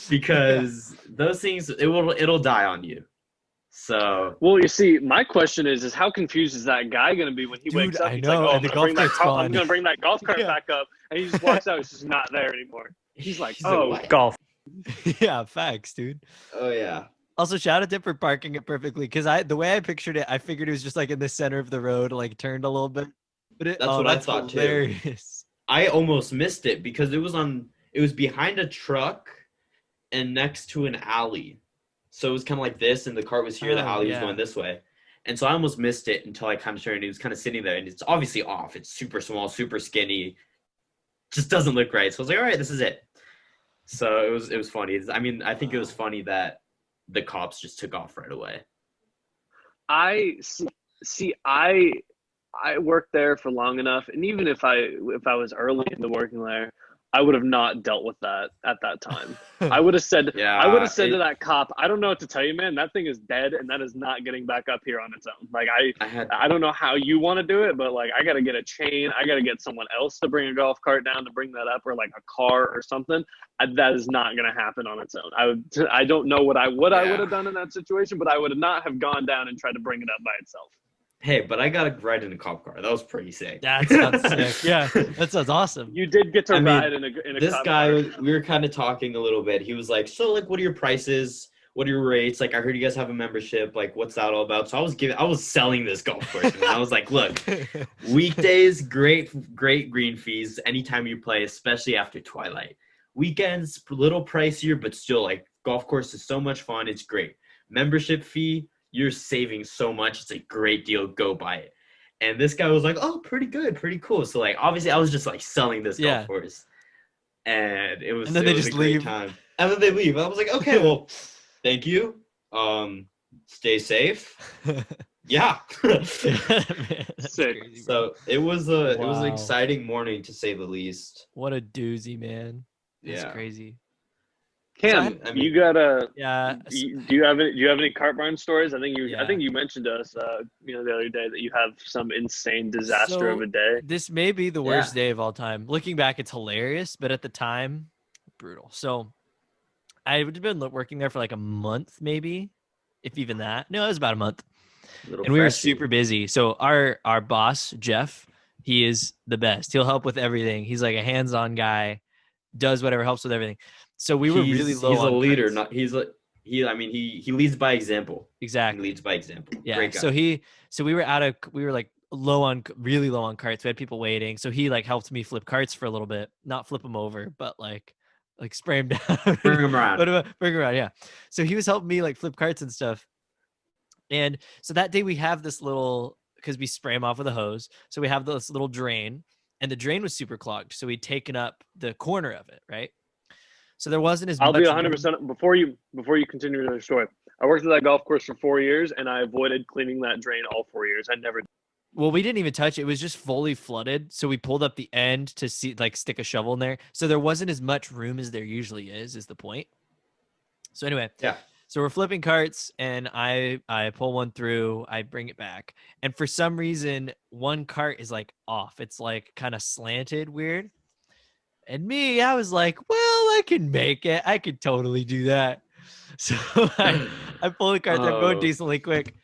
Because those things, it'll die on you. So well, you see, my question is how confused is that guy going to be when he wakes up? I He's know, like, oh, and the golf cart's gone. I'm going to bring that golf cart back up, and he just walks out. It's just not there anymore. He's like, oh, like, golf. Yeah, facts, dude. Oh yeah. Also, shout out to him for parking it perfectly, because the way I pictured it, I figured it was just in the center of the road, turned a little bit. But that's what I thought hilarious. Too. I almost missed it because it was behind a truck and next to an alley. So it was kind of like this, and the cart was here, the alley was going this way. And so I almost missed it until I kind of turned. He was kind of sitting there, and it's obviously off. It's super small, super skinny. Just doesn't look right. So I was like, all right, this is it. So it was funny. I mean, I think it was funny that the cops just took off right away. I worked there for long enough, and even if I was early into working there, I would have not dealt with that at that time. I would have said, to that cop, I don't know what to tell you, man. That thing is dead, and that is not getting back up here on its own. I don't know how you want to do it, but I got to get a chain. I got to get someone else to bring a golf cart down to bring that up, or a car or something. That is not going to happen on its own. I don't know what I would have done in that situation, but I would not have gone down and tried to bring it up by itself. Hey, but I got a ride in a cop car. That was pretty sick. That sounds sick. Yeah, that sounds awesome. You did get to ride in a this cop guy car. We were kind of talking a little bit. He was like, so what are your prices? What are your rates? I heard you guys have a membership. What's that all about? So I was selling this golf course. And I was like, look, weekdays, great green fees anytime you play, especially after twilight. Weekends, a little pricier, but still golf course is so much fun. It's great. Membership fee, you're saving so much. It's a great deal. Go buy it. And this guy was like, oh, pretty good, pretty cool. So obviously I was just selling this golf course. And it was, and then they just a great leave. time. And then they leave. I was like, okay, well, thank you. Stay safe. Yeah. Sick. Crazy, so it was an exciting morning to say the least. What a doozy, man. That's yeah. crazy. Cam, you got a Do you have any cart barn stories? I think you mentioned to us the other day that you have some insane disaster of a day. This may be the worst day of all time. Looking back, it's hilarious, but at the time, brutal. So I've been working there for a month, maybe, if even that. No, it was about a month. And we were super busy. So our boss, Jeff, he is the best. He'll help with everything. He's a hands-on guy, does whatever, helps with everything. So we were really low. He's a leader. Carts. He leads by example. Exactly. He leads by example. Yeah. Great guy. So we were really low on carts. We had people waiting. So he helped me flip carts for a little bit, not flip them over, but spray them down. Bring them around. Bring them around. Yeah. So he was helping me flip carts and stuff. And so that day we have this little, because we spray them off with a hose. So we have this little drain, and the drain was super clogged. So we'd taken up the corner of it. Right. So there wasn't as much. I'll be 100% before you continue your story. I worked at that golf course for 4 years, and I avoided cleaning that drain all 4 years. I never. Well, we didn't even touch it. It was just fully flooded. So we pulled up the end to see, stick a shovel in there. So there wasn't as much room as there usually is the point. So anyway, yeah. So we're flipping carts, and I pull one through. I bring it back, and for some reason, one cart is off. It's kind of slanted, weird. And me, I was like, well, I can make it. I could totally do that. So I pull the cart. I'm going decently quick.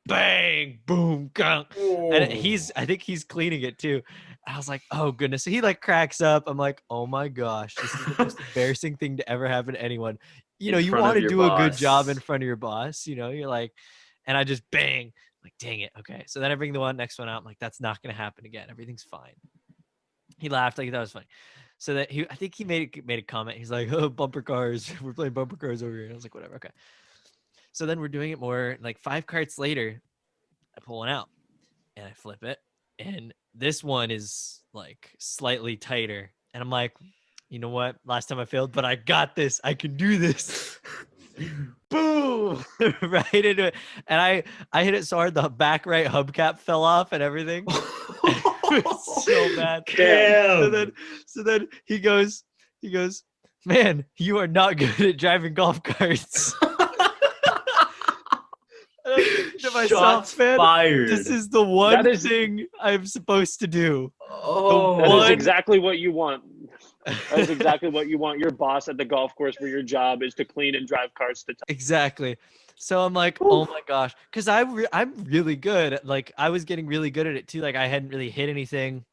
Bang, boom, gunk. And I think he's cleaning it too. I was like, oh goodness. So he cracks up. I'm like, oh my gosh, this is the most embarrassing thing to ever happen to anyone. You want to do a good job in front of your boss. You're and I just bang. like, dang it. Okay. So then I bring the next one out. I'm like, that's not going to happen again. Everything's fine. He laughed like that was funny. So that I think he made a comment. He's like, oh, bumper cars. We're playing bumper cars over here. And I was like, whatever. Okay. So then we're doing it more. Like 5 carts later, I pull one out and I flip it. And this one is like slightly tighter. And I'm like, you know what? Last time I failed, but I got this. I can do this. Boom! Right into it. And I hit it so hard the back right hubcap fell off and everything. It was so bad. Damn. So then he goes, man, you are not good at driving golf carts. And I'm thinking to myself, Shots man, fired. this is the one thing I'm supposed to do. Oh, That is exactly what you want. That's exactly what you want your boss at the golf course, where your job is to clean and drive cars to time. Exactly. So I'm like, oh my gosh, because I'm really good. Like I was getting really good at it too. Like I hadn't really hit anything.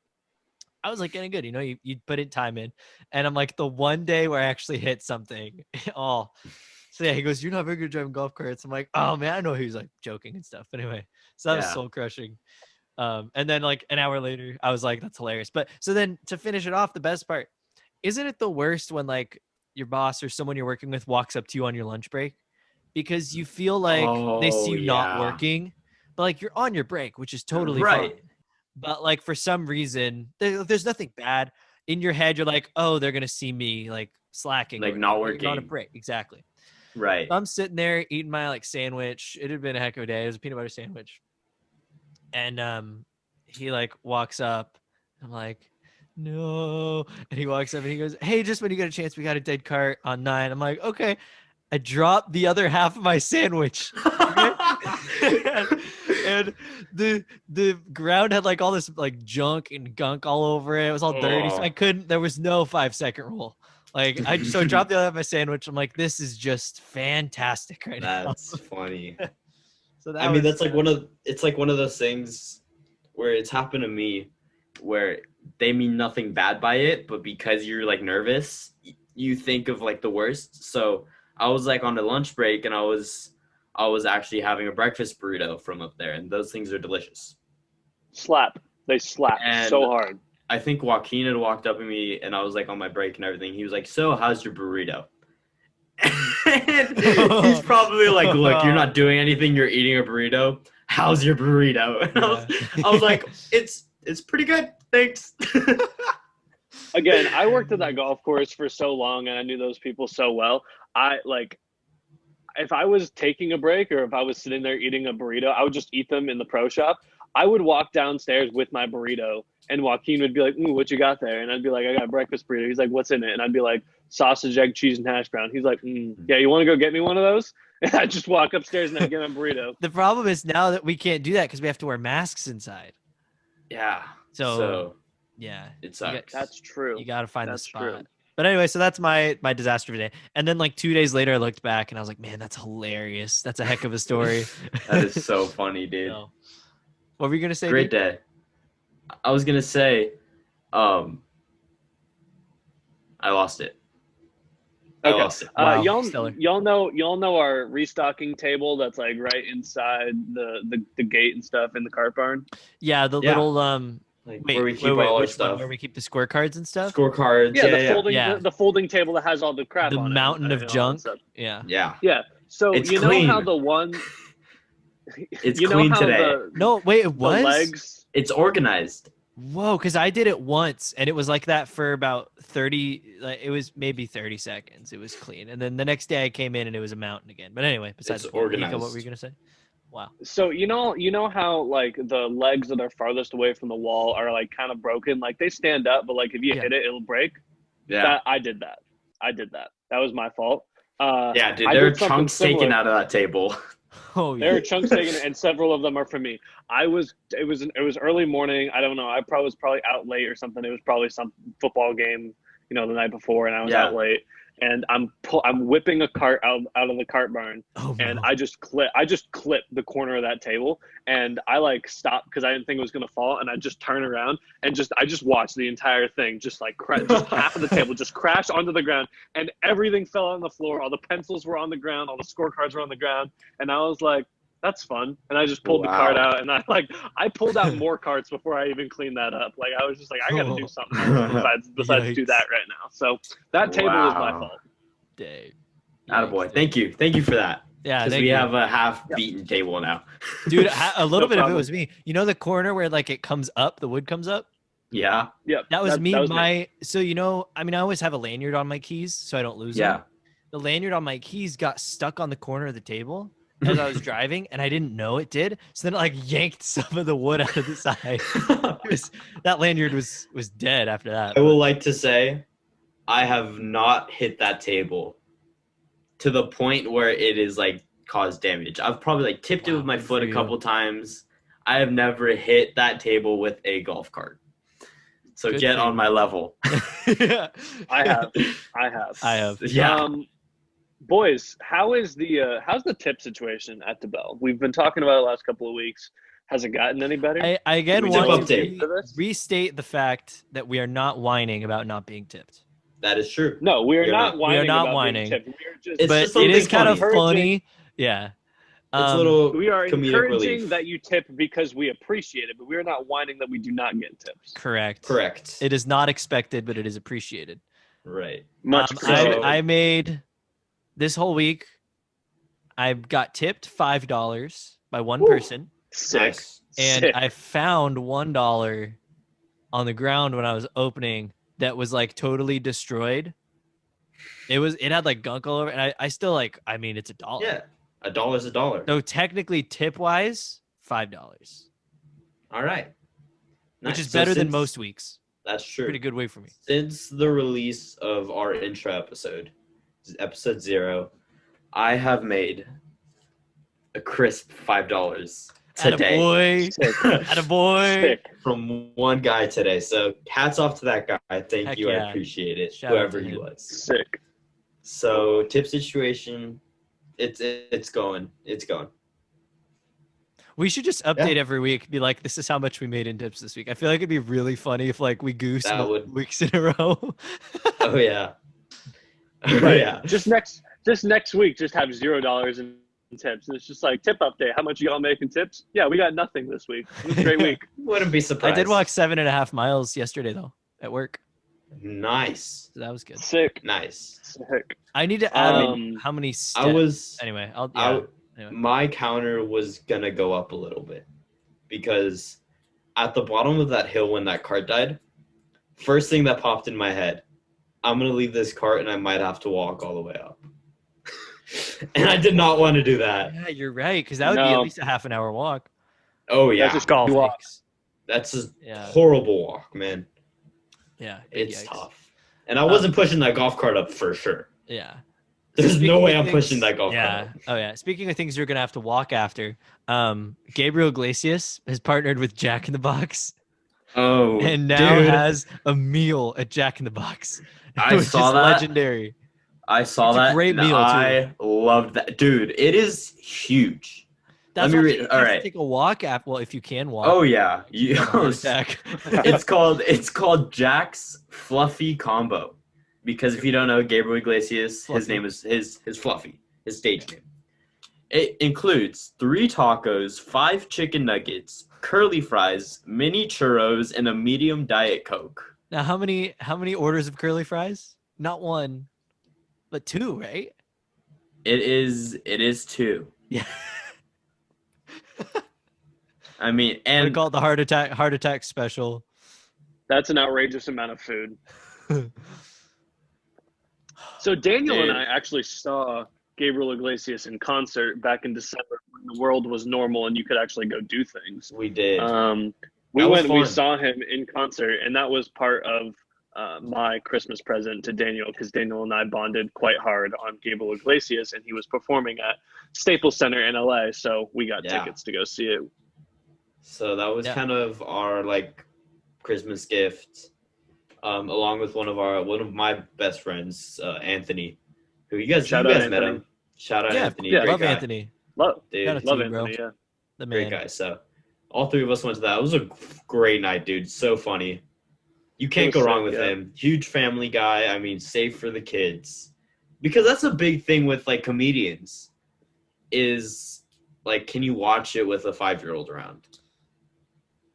I was like getting good. You know, you put in time in, and I'm like the one day where I actually hit something. Oh, so yeah, he goes, you're not very good at driving golf carts. I'm like, oh man, I know he was like joking and stuff. But anyway, so that was soul crushing. And then like an hour later, I was like, that's hilarious. But so then to finish it off, the best part, isn't it the worst when like your boss or someone you're working with walks up to you on your lunch break? Because you feel like they see you not working, but like you're on your break, which is totally fine. But like for some reason, there's nothing bad. In your head, you're like, oh, they're gonna see me like slacking, like not working on a break. Exactly. Right. So I'm sitting there eating my like sandwich. It had been a heck of a day. It was a peanut butter sandwich. And he like walks up. I'm like, no. And he walks up and he goes, hey, just when you get a chance, we got a dead cart on 9. I'm like, okay. I dropped the other half of my sandwich. Okay? and the ground had like all this like junk and gunk all over it. It was all dirty. So I couldn't, there was no 5-second rule. Like I dropped the other half of my sandwich. I'm like, this is just fantastic right now. That's funny. So I mean, that's like it's like one of those things where it's happened to me where they mean nothing bad by it, but because you're like nervous, you think of like the worst. So I was like on the lunch break and I was actually having a breakfast burrito from up there, and those things are delicious. They slap so hard. I think Joaquin had walked up at me and I was like on my break and everything. He was like, so how's your burrito? And he's probably like, look, you're not doing anything. You're eating a burrito. How's your burrito? And I was like, it's pretty good. Thanks. Again, I worked at that golf course for so long and I knew those people so well. If I was taking a break or if I was sitting there eating a burrito, I would just eat them in the pro shop. I would walk downstairs with my burrito and Joaquin would be like, ooh, what you got there? And I'd be like, I got a breakfast burrito. He's like, what's in it? And I'd be like, sausage, egg, cheese, and hash brown. He's like, yeah, you want to go get me one of those? And I just walk upstairs and I get my burrito. The problem is now that we can't do that because we have to wear masks inside. Yeah. So yeah, it sucks. That's true. You got to find the spot. True. But anyway, so that's my disaster today. And then like 2 days later, I looked back and I was like, man, that's hilarious. That's a heck of a story. That is so funny, dude. So, what were you gonna say? Great day. I was gonna say, I lost it. Okay. I lost it. Wow, y'all know our restocking table that's like right inside the gate and stuff in the cart barn. Yeah, the little like where we keep all our stuff. Where we keep the scorecards and stuff. Scorecards. The folding table that has all the crap the on it. The mountain of junk. Yeah. Yeah. So it's you clean. know how the one. It's clean today. No, wait, it was. The legs. It's organized. Whoa, because I did it once and it was like that for about 30, like it was maybe 30 seconds. It was clean. And then the next day I came in and it was a mountain again. But anyway, besides it's organized. Nico, what were you going to say? Wow. So you know how like the legs that are farthest away from the wall are like kind of broken? Like they stand up, but like if you hit it, it'll break. Yeah. I did that. That was my fault. Yeah, dude, there are chunks taken out of that table. Oh, yeah. There are chunks taken, and several of them are for me. It was early morning. I don't know. I was probably out late or something. It was probably some football game, the night before, and I was out late. And I'm whipping a cart out of the cart barn, and I just clipped the corner of that table, and I like stopped because I didn't think it was gonna fall, and I just turn around and I just watched the entire thing just like just half of the table just crash onto the ground, and everything fell on the floor. All the pencils were on the ground, all the scorecards were on the ground, and I was like, That's fun. And I just pulled the cart Wow. out, and I pulled out more carts before I even cleaned that up. Like I was just like, I got to do something else besides do Yikes. that right now. So that table was my Wow. fault. Dang. Attaboy. Yikes, Thank you for that. Yeah, Because thank we you. have a half-beaten table now. Dude, a little bit of it problem. was me. You know the corner where like it comes up, the wood comes up? Yeah. Yep. That was me. That was me. So I mean, I always have a lanyard on my keys so I don't lose them. Yeah. The lanyard on my keys got stuck on the corner of the table as I was driving, and I didn't know it did. So then it like yanked some of the wood out of the side. That lanyard was dead after that. I will like to say, I have not hit that table to the point where it is like caused damage. I've probably like tipped it with my Good foot for a you. couple times. I have never hit that table with a golf cart. So Good get for on you. my level. Yeah. I have. I have. Yeah. Boys, how's the tip situation at the Bell? We've been talking about it the last couple of weeks. Has it gotten any better? I again Tip want to update. restate the fact that we are not whining about not being tipped. That is true. No, we are We are not not. whining We are not about whining. being tipped. We are just, It's But just it is something kind of funny. funny. Yeah. It's a little we are comedic encouraging relief. that you tip because we appreciate it, but we are not whining that we do not get tips. Correct. Correct. It is not expected, but it is appreciated. Right. Much appreciated. I made this whole week. I got tipped $5 by one person, Sick. Nice. and Sick. I found $1 on the ground when I was opening that was like totally destroyed. It had like gunk all over, and I still like. I mean, it's $1. Yeah. $1's a dollar. So technically, tip wise, $5, All right. which Nice. is So better than since- most weeks. That's true. Pretty good week for me. Since the release of our intro episode, episode 0, I have made a crisp $5 today Attaboy. Sick. Attaboy. Sick. from one guy today. So hats off to that guy. Thank Heck you. yeah. I appreciate it. Shout out Whoever to he him. was. Sick. So tip situation, it's going. It's going. We should just update every week. Be like, this is how much we made in tips this week. I feel like it'd be really funny if like we goose That would- weeks in a row. Oh yeah. Oh Right. yeah. Just next week, just have $0 in tips. And it's just like tip update. How much y'all making tips? Yeah, we got nothing this week. It was a great week. Wouldn't be I surprised. did walk 7.5 miles yesterday though at work. Nice. So that was good. Sick. Nice. Sick. I need to add Um, how many steps. I was Anyway, anyway. my counter was gonna go up a little bit because at the bottom of that hill when that cart died, first thing that popped in my head, I'm gonna leave this cart and I might have to walk all the way up. And I did not want to do that. Yeah, you're right, because that would be at No. least a half an hour walk. Oh yeah, That's just golf walk. Yikes. that's a Yeah. horrible walk, man. Yeah, big It's yikes. tough. And I wasn't pushing that golf cart up for sure. Yeah. There's Speaking no way of I'm things- pushing that golf Yeah. cart up. Oh yeah. Speaking of things you're gonna have to walk after, Gabriel Iglesias has partnered with Jack in the Box Oh, and now dude, has a meal at Jack in the Box. I which saw is that. legendary. I saw It's a that. great and meal, too. I loved that, dude. It is huge. That's me why read- you have all to right. take a walk after. Well, if you can walk. Oh yeah, you have a heart attack. it's called Jack's Fluffy Combo, because if you don't know Gabriel Iglesias, Fluffy. his name is his Fluffy, his stage name. It includes 3 tacos, 5 chicken nuggets, curly fries, mini churros, and a medium Diet Coke. Now, how many orders of curly fries? Not 1, but 2, right? It is 2. Yeah. I mean, I'm gonna and call it the heart attack special. That's an outrageous amount of food. So Daniel Dude. and I actually saw Gabriel Iglesias in concert back in December when the world was normal and you could actually go do things. we did. We That was went and we fun. saw him in concert, and that was part of my Christmas present to Daniel, because Daniel and I bonded quite hard on Gabriel Iglesias, and he was performing at Staples Center in LA, so we got Yeah. tickets to go see it. So that was Yeah. kind of our like Christmas gift, along with one of my best friends, Anthony, who you guys Shout out met Anthony. him. Shout out Yeah, Anthony, yeah, great love guy. Anthony, Love, Dude, Shout out to love you, bro. Anthony, yeah. the great man. guy. So all 3 of us went to that. It was a great night, dude. So funny. You can't It go was wrong sick, with yeah. him. Huge family guy. I mean, safe for the kids, because that's a big thing with like comedians. Is like, can you watch it with a 5-year-old around?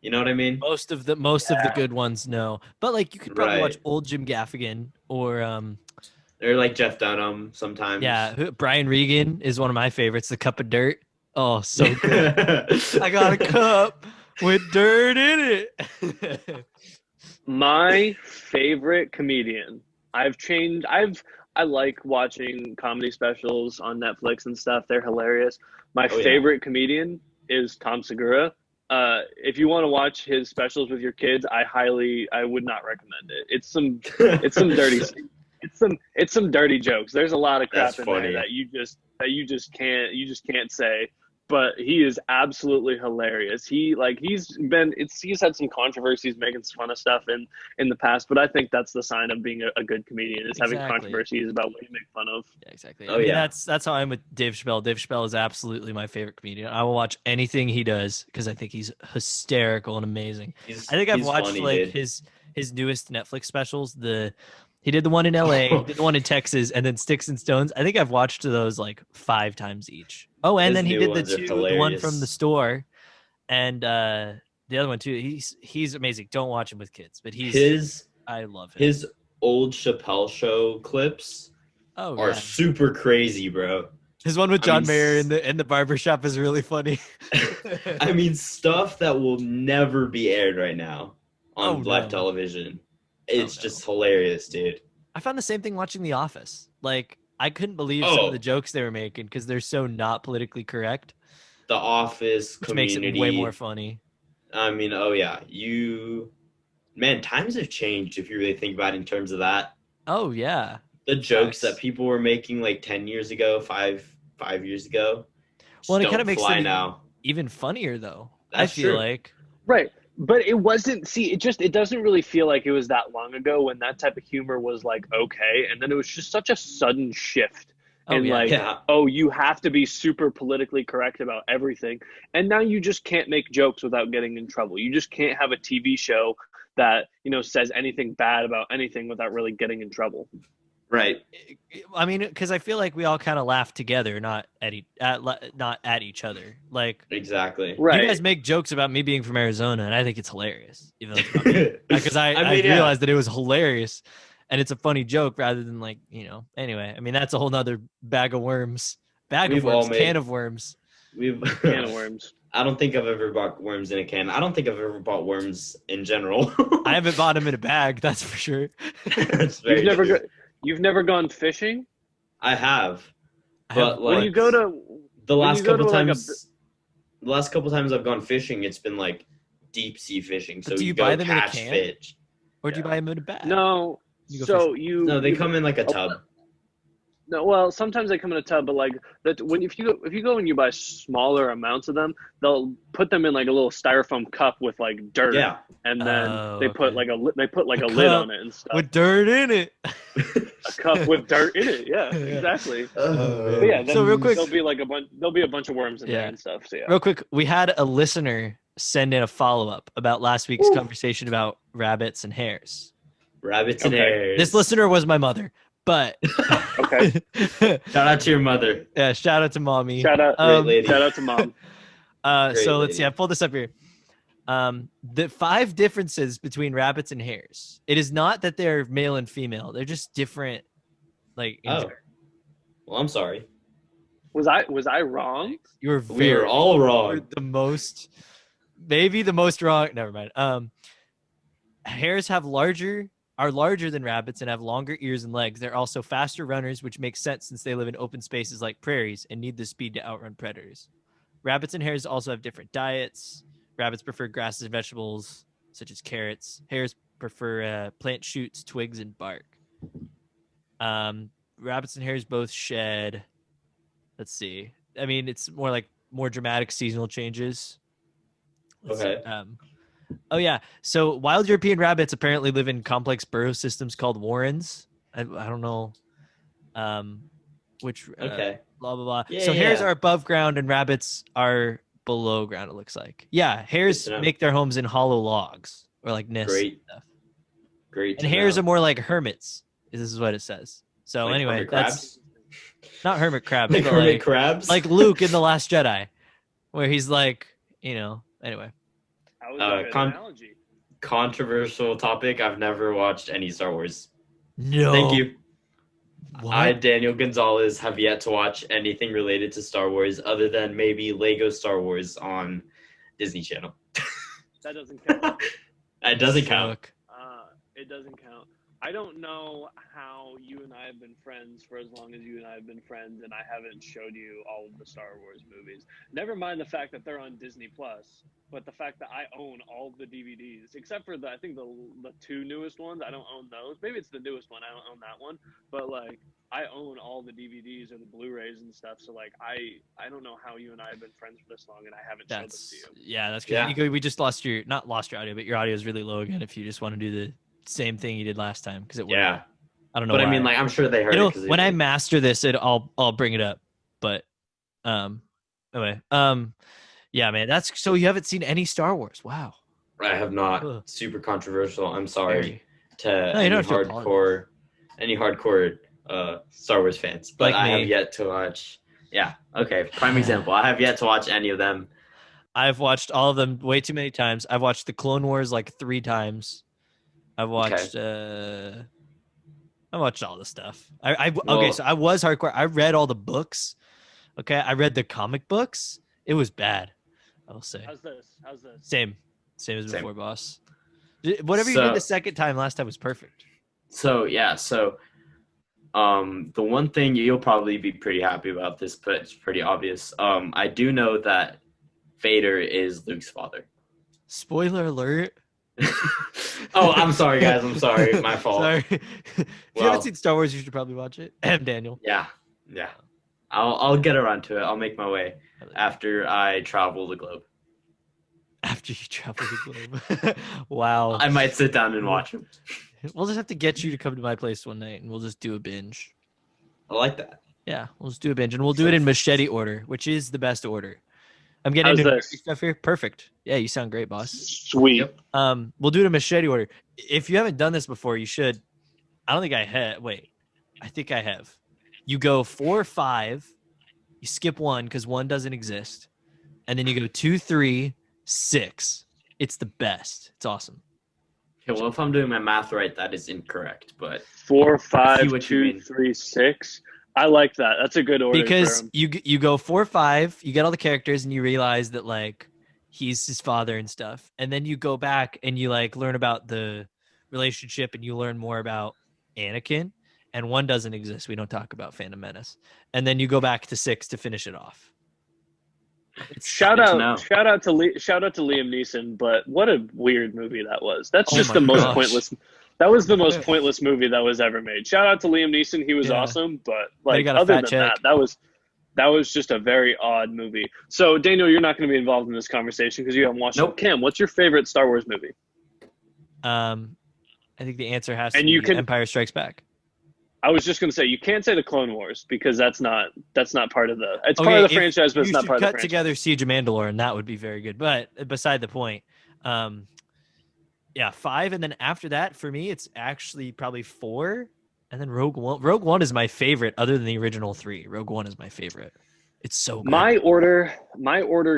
You know what I mean? Most of the good ones, no. But like you could probably watch Right. old Jim Gaffigan or They're like Jeff Dunham yeah, sometimes. Brian Regan is one of my favorites. The Cup of Dirt. Oh, so good. I got a cup with dirt in it. My favorite comedian. I like watching comedy specials on Netflix and stuff. They're hilarious. My Oh yeah. favorite comedian is Tom Segura. If you want to watch his specials with your kids, I would not recommend it. It's some dirty, it's some dirty jokes. There's a lot of That's crap in funny. there that you just can't say. But he is absolutely hilarious. He's had some controversies making fun of stuff in the past, but I think that's the sign of being a good comedian is having Exactly. controversies about what you make fun of. Yeah, exactly. Oh, I mean, yeah. that's how I'm with Dave Chappelle. Dave Chappelle is absolutely my favorite comedian. I will watch anything he does because I think he's hysterical and amazing. I think I've He's watched funny, like dude. his newest Netflix specials. He did the one in LA, he did the one in Texas, and then Sticks and Stones. I think I've watched those like 5 times each. Oh, and His then he new did ones are the one from the hilarious. store, and the other one too. He's amazing. Don't watch him with kids, but His I love him. his old Chappelle show clips Oh are yeah. super crazy, bro. His one with I John mean, Mayer in the barbershop is really funny. I mean, stuff that will never be aired right now on Oh, live no. television. It's no. just hilarious, dude. I found the same thing watching The Office. Like, I couldn't believe some of the Oh, jokes they were making because they're so not politically correct, The Office, which makes it way more Community. funny. I mean, oh yeah, man, times have changed if you really think about it in terms of that. Oh yeah, The jokes that facts. people were making like 10 years ago, five years ago, Well, just and it kind don't of makes fly them now. even funnier though. I That's feel true. like. Right. But it wasn't, see, it doesn't really feel like it was that long ago when that type of humor was like okay. And then it was just such a sudden shift Oh in yeah. like, Yeah, oh, you have to be super politically correct about everything. And now you just can't make jokes without getting in trouble. You just can't have a TV show that, says anything bad about anything without really getting in trouble. right. I mean, because I feel like we all kind of laugh together, not not at each other. Like Exactly. you guys Right. make jokes about me being from Arizona, and I think it's hilarious, even though it's not me. Because I mean, yeah, realized that it was hilarious, and it's a funny joke rather than like Anyway, I mean that's a whole nother bag of worms, we've all can made of worms. we've. Can of worms. I don't think I've ever bought worms in a can. I don't think I've ever bought worms in general. I haven't bought them in a bag, that's for sure. That's You've very never true. go, you've never gone fishing? I have, I but have When like you go to the when you last go to couple like a times, the last couple times I've gone fishing, it's been like deep sea fishing. But So do you you buy go them in a catch can, fish. or do you Yeah. buy them in a bag? no, You go so fishing. No, they you come in like a a tub. No, well, sometimes they come in a tub, but like that when if you go and you buy smaller amounts of them, they'll put them in like a little styrofoam cup with like dirt, Yeah. and then Oh, they put okay. like A a lid on cup it and stuff. with dirt in it. A cup with dirt in it. Yeah, Yeah. exactly. Oh, But yeah, So real quick, there'll be a bunch of worms in there yeah. and stuff. So yeah. Real quick, we had a listener send in a follow up about last week's conversation about rabbits and hares. Rabbits and Okay. hares. This listener was my mother, but Okay. Shout out to your mother. yeah, shout out to mommy. Shout out, Great lady. shout out to mom. Great So let's see. lady. I pulled this up here. The 5 differences between rabbits and hares. It is not that they're male and female. They're just different. Like in Oh, general. well, I'm sorry. Was I wrong? You were We were very all you were wrong. maybe the most wrong. Never mind. Hares are larger than rabbits and have longer ears and legs. They're also faster runners, which makes sense since they live in open spaces like prairies and need the speed to outrun predators. Rabbits and hares also have different diets. Rabbits prefer grasses and vegetables such as carrots. Hares prefer plant shoots, twigs, and bark. Rabbits and hares both shed. Let's see. I mean, it's more dramatic seasonal changes. Let's see. Okay. Oh yeah. So wild European rabbits apparently live in complex burrow systems called warrens. I don't know. Which Okay. blah blah blah. Yeah, So hares yeah. are above ground and rabbits are below ground. It looks like. Yeah, hares to know. make their homes in hollow logs or like nests. Great. And stuff. Great. And hares are more like hermits. This is what it says. So like anyway, hermit that's crabs. not hermit crabs, Like but hermit crabs. like Luke in The Last Jedi. where he's like, anyway. That was a good analogy. Controversial topic. I've never watched any Star Wars. No. Thank you. What? I, Daniel Gonzalez, have yet to watch anything related to Star Wars other than maybe Lego Star Wars on Disney Channel. That doesn't count. It doesn't count. It doesn't count. I don't know how you and I have been friends for as long as you and I have been friends, and I haven't showed you all of the Star Wars movies. Never mind the fact that they're on Disney Plus, but the fact that I own all the DVDs, except for I think the two newest ones. I don't own those. Maybe it's the newest one. I don't own that one, but like I own all the DVDs or the Blu-rays and stuff. So like I don't know how you and I have been friends for this long, and I haven't showed them to you. Yeah, that's because we just lost not lost your audio, but your audio is really low again. If you just want to do the same thing you did last time, because it yeah, I don't know. But why. I mean, like I'm sure they heard it. When I master this, I'll bring it up. But anyway, yeah, man, that's so you haven't seen any Star Wars. Wow. I have not. Ugh. Super controversial. I'm sorry to any hardcore Star Wars fans, but Like I me. have yet to watch. Yeah. Okay. Prime example. I have yet to watch any of them. I've watched all of them way too many times. I've watched the Clone Wars like 3 times. I've watched I watched all the stuff. Okay, so I was hardcore. I read all the books. Okay, I read the comic books. It was bad, I will say. How's this? Same as before, boss. Whatever you did the second time last time was perfect. So the one thing you'll probably be pretty happy about this, but it's pretty obvious. I do know that Vader is Luke's father. Spoiler alert. Oh, I'm sorry, guys. I'm sorry. My fault. Sorry. If you haven't seen Star Wars, you should probably watch it. Daniel. Yeah. I'll get around to it. I'll make my way after I travel the globe. After you travel the globe. Wow. I might sit down and watch them. We'll just have to get you to come to my place one night, and we'll just do a binge. I like that. Yeah, we'll just do a binge, and we'll do it in machete order, which is the best order. I'm getting into stuff here. Perfect. Yeah, you sound great, boss. Sweet. We'll do it in machete order. If you haven't done this before, you should. I don't think I have. Wait, I think I have. You go 4 or 5. You skip 1 because 1 doesn't exist, and then you go 2, 3, 6. It's the best. It's awesome. Okay, well, if I'm doing my math right, that is incorrect. But 4, 5, 2, 3, 6. I like that. That's a good order. Because you go 4, 5, you get all the characters, and you realize that like he's his father and stuff, and then you go back and you like learn about the relationship, and you learn more about Anakin. And 1 doesn't exist. We don't talk about Phantom Menace, and then you go back to 6 to finish it off. Shout out to Liam Neeson, but what a weird movie that was. That's just the most pointless. That was the most pointless movie that was ever made. Shout out to Liam Neeson, he was awesome, but like other than that was just a very odd movie. So Daniel, you're not going to be involved in this conversation because you haven't watched it. Cam, what's your favorite Star Wars movie? I think the answer has to be Empire Strikes Back. I was just going to say you can't say the Clone Wars because that's not part of the. It's part of the franchise, but it's not part of the franchise. Cut together Siege of Mandalore, and that would be very good. But beside the point, 5, and then after that for me, it's actually probably 4, and then Rogue One. Rogue One is my favorite, other than the original 3. Rogue One is my favorite. It's so good. My order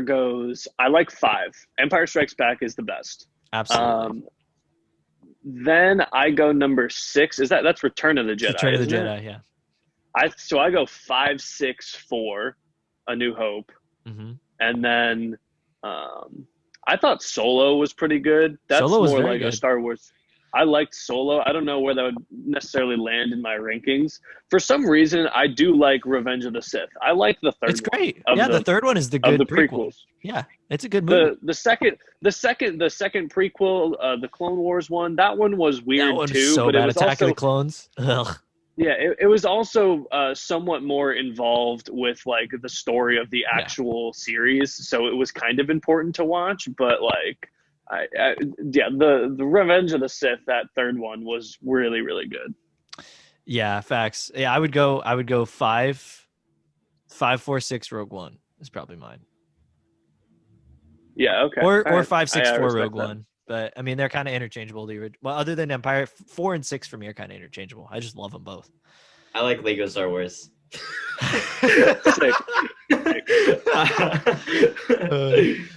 goes. I like 5. Empire Strikes Back is the best. Absolutely. Then I go number 6. That's Return of the Jedi? Return of the Jedi, yeah. I go 5, 6, 4, A New Hope, and then I thought Solo was pretty good. That's Solo was more very like good. A Star Wars. I liked Solo. I don't know where that would necessarily land in my rankings. For some reason, I do like Revenge of the Sith. I like the third. It's great. The third one is the good prequel. Yeah, it's a good movie. The second prequel, the Clone Wars one, that one was weird too. So but bad. it was Attack also, of the Clones. Ugh. Yeah, it was also somewhat more involved with like the story of the actual series, so it was kind of important to watch. But like, the Revenge of the Sith, that third one was really, really good. Yeah, facts. Yeah, I would go 5, 4, 6, Rogue One is probably mine. Yeah, okay. Or 5, 6, 4, Rogue One. But I mean, they're kind of interchangeable. Well, other than Empire, 4 and 6 for me are kind of interchangeable. I just love them both. I like Lego Star Wars. Sick.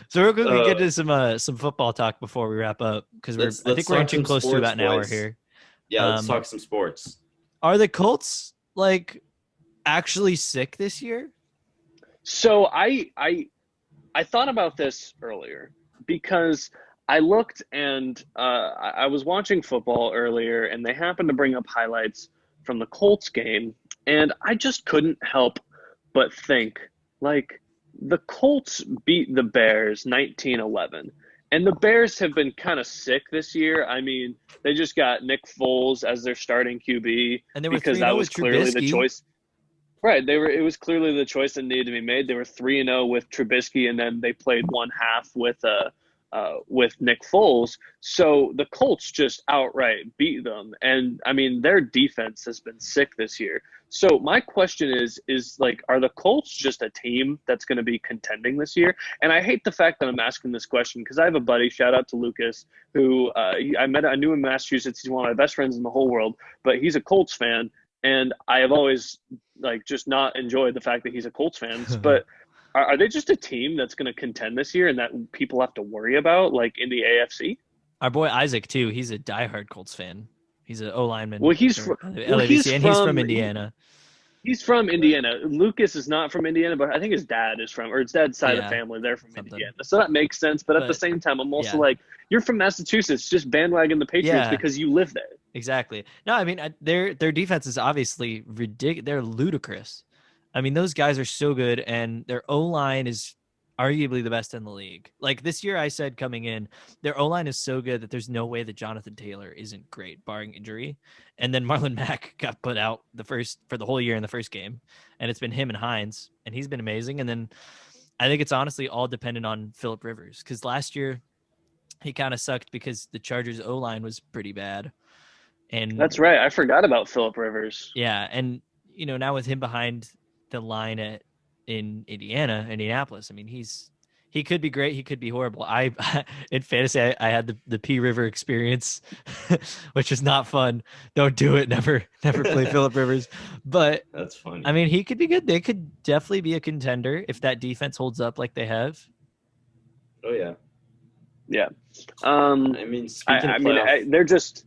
So real quick, we get to some football talk before we wrap up because I think we're talk inching some close to sports, about an hour boys. here. Yeah, let's talk some sports. Are the Colts like actually sick this year? So I thought about this earlier because I looked and I was watching football earlier, and they happened to bring up highlights from the Colts game, and I just couldn't help but think, like, the Colts beat the Bears 19-11, and the Bears have been kind of sick this year. I mean, they just got Nick Foles as their starting QB And they were because 3-0 that with was clearly the Trubisky. choice. Right, it was clearly the choice that needed to be made. They were 3-0 with Trubisky, and then they played one half with Nick Foles. So the Colts just outright beat them, and I mean their defense has been sick this year. So my question is like, are the Colts just a team that's going to be contending this year? And I hate the fact that I'm asking this question because I have a buddy, shout out to Lucas, who I knew in Massachusetts. He's one of my best friends in the whole world, but he's a Colts fan. And I have always like just not enjoyed the fact that he's a Colts fan. But are they just a team that's going to contend this year and that people have to worry about, like in the AFC? Our boy Isaac too. He's a diehard Colts fan. He's an O lineman. Well, he's he's from Indiana. He's from Indiana. Lucas is not from Indiana, but I think his dad is from, or his dad's side of the family, they're from Indiana. So that makes sense. But at the same time, I'm also like, you're from Massachusetts, just bandwagon the Patriots because you live there. Exactly. No, I mean, their defense is obviously ridiculous. They're ludicrous. I mean, those guys are so good, and their O-line is arguably the best in the league. Like this year, I said coming in, their O-line is so good that there's no way that Jonathan Taylor isn't great, barring injury. And then Marlon Mack got put out for the whole year in the first game, and it's been him and Hines, and he's been amazing. And then I think it's honestly all dependent on Phillip Rivers, because last year he kind of sucked because the Chargers O-line was pretty bad. And that's right. I forgot about Phillip Rivers. Yeah, and now with him behind the line in Indianapolis, I mean, he could be great, he could be horrible. In fantasy, I had the P River experience, which is not fun. Don't do it. Never play Phillip Rivers. But that's funny. I mean, he could be good. They could definitely be a contender if that defense holds up like they have. Oh yeah, yeah. I mean, they're just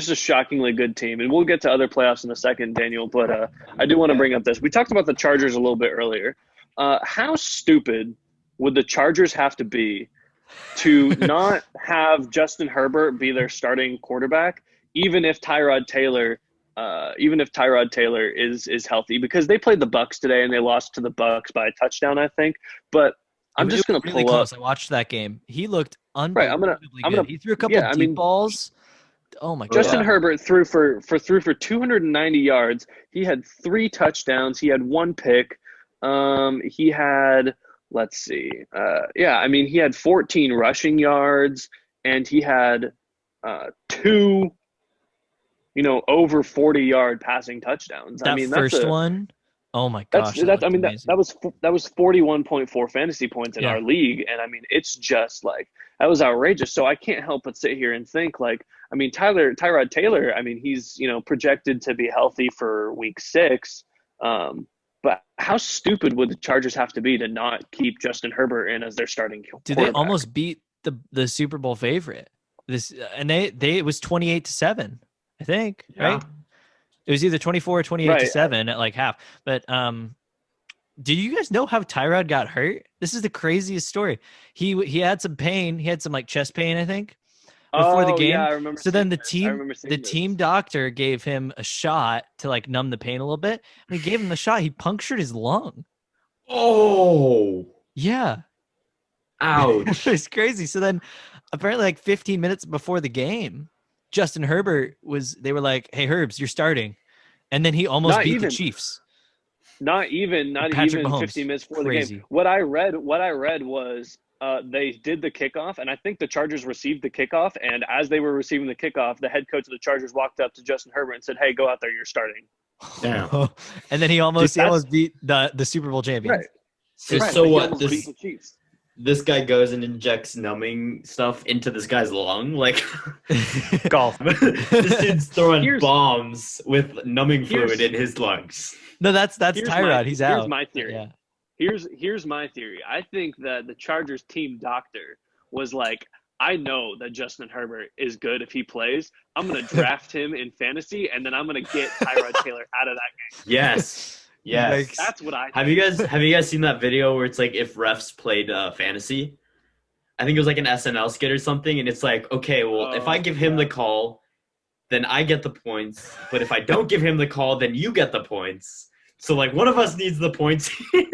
a shockingly good team, and we'll get to other playoffs in a second, Daniel. But I do want to bring up this. We talked about the Chargers a little bit earlier. How stupid would the Chargers have to be to not have Justin Herbert be their starting quarterback, even if Tyrod Taylor is healthy? Because they played the Bucs today and they lost to the Bucs by a touchdown, I think. But I'm just going to pull up. I watched that game. He looked unbelievably good. He threw a couple deep balls. Oh my God. Justin Herbert threw for 290 yards. He had 3 touchdowns. He had 1 pick. He had, let's see. He had 14 rushing yards, and he had 2 over 40-yard passing touchdowns. That first one. Oh my gosh! That was 41.4 fantasy points in our league, and I mean it's just like that was outrageous. So I can't help but sit here and think like, I mean Tyrod Taylor, I mean he's projected to be healthy for week 6, but how stupid would the Chargers have to be to not keep Justin Herbert in as their starting quarterback? Did they almost beat the Super Bowl favorite? It was 28-7, I think, right? It was either 24 or 28-7 at like half. But do you guys know how Tyrod got hurt? This is the craziest story. He had some pain. He had some like chest pain, I think, before the game. Yeah, I remember. So then the team doctor gave him a shot to like numb the pain a little bit. And he gave him the shot. He punctured his lung. Oh. Yeah. Ouch. It's crazy. So then apparently like 15 minutes before the game, Justin Herbert they were like, "Hey Herbs, you're starting," and then he almost beat the Chiefs. Not even Mahomes. 15 minutes before the game. What I read was they did the kickoff, and I think the Chargers received the kickoff. And as they were receiving the kickoff, the head coach of the Chargers walked up to Justin Herbert and said, "Hey, go out there, you're starting." Damn. And then he almost beat the Super Bowl champions. Right. So what? Beat the Chiefs. this guy goes and injects numbing stuff into this guy's lung. Like, Golf. this dude's throwing Here's- bombs with numbing fluid here's- in his lungs. No, that's Here's Tyrod. He's out. Here's my theory. Yeah. Here's my theory. I think that the Chargers team doctor was like, I know that Justin Herbert is good if he plays. I'm gonna draft him in fantasy, and then I'm gonna get Tyrod Taylor out of that game. Yes. Yes. Yikes. That's what I think. Have you guys seen that video where it's like if refs played fantasy? I think it was like an SNL skit or something, and it's like, okay, well, if I give him the call, then I get the points. But if I don't give him the call, then you get the points. So like one of us needs the points here.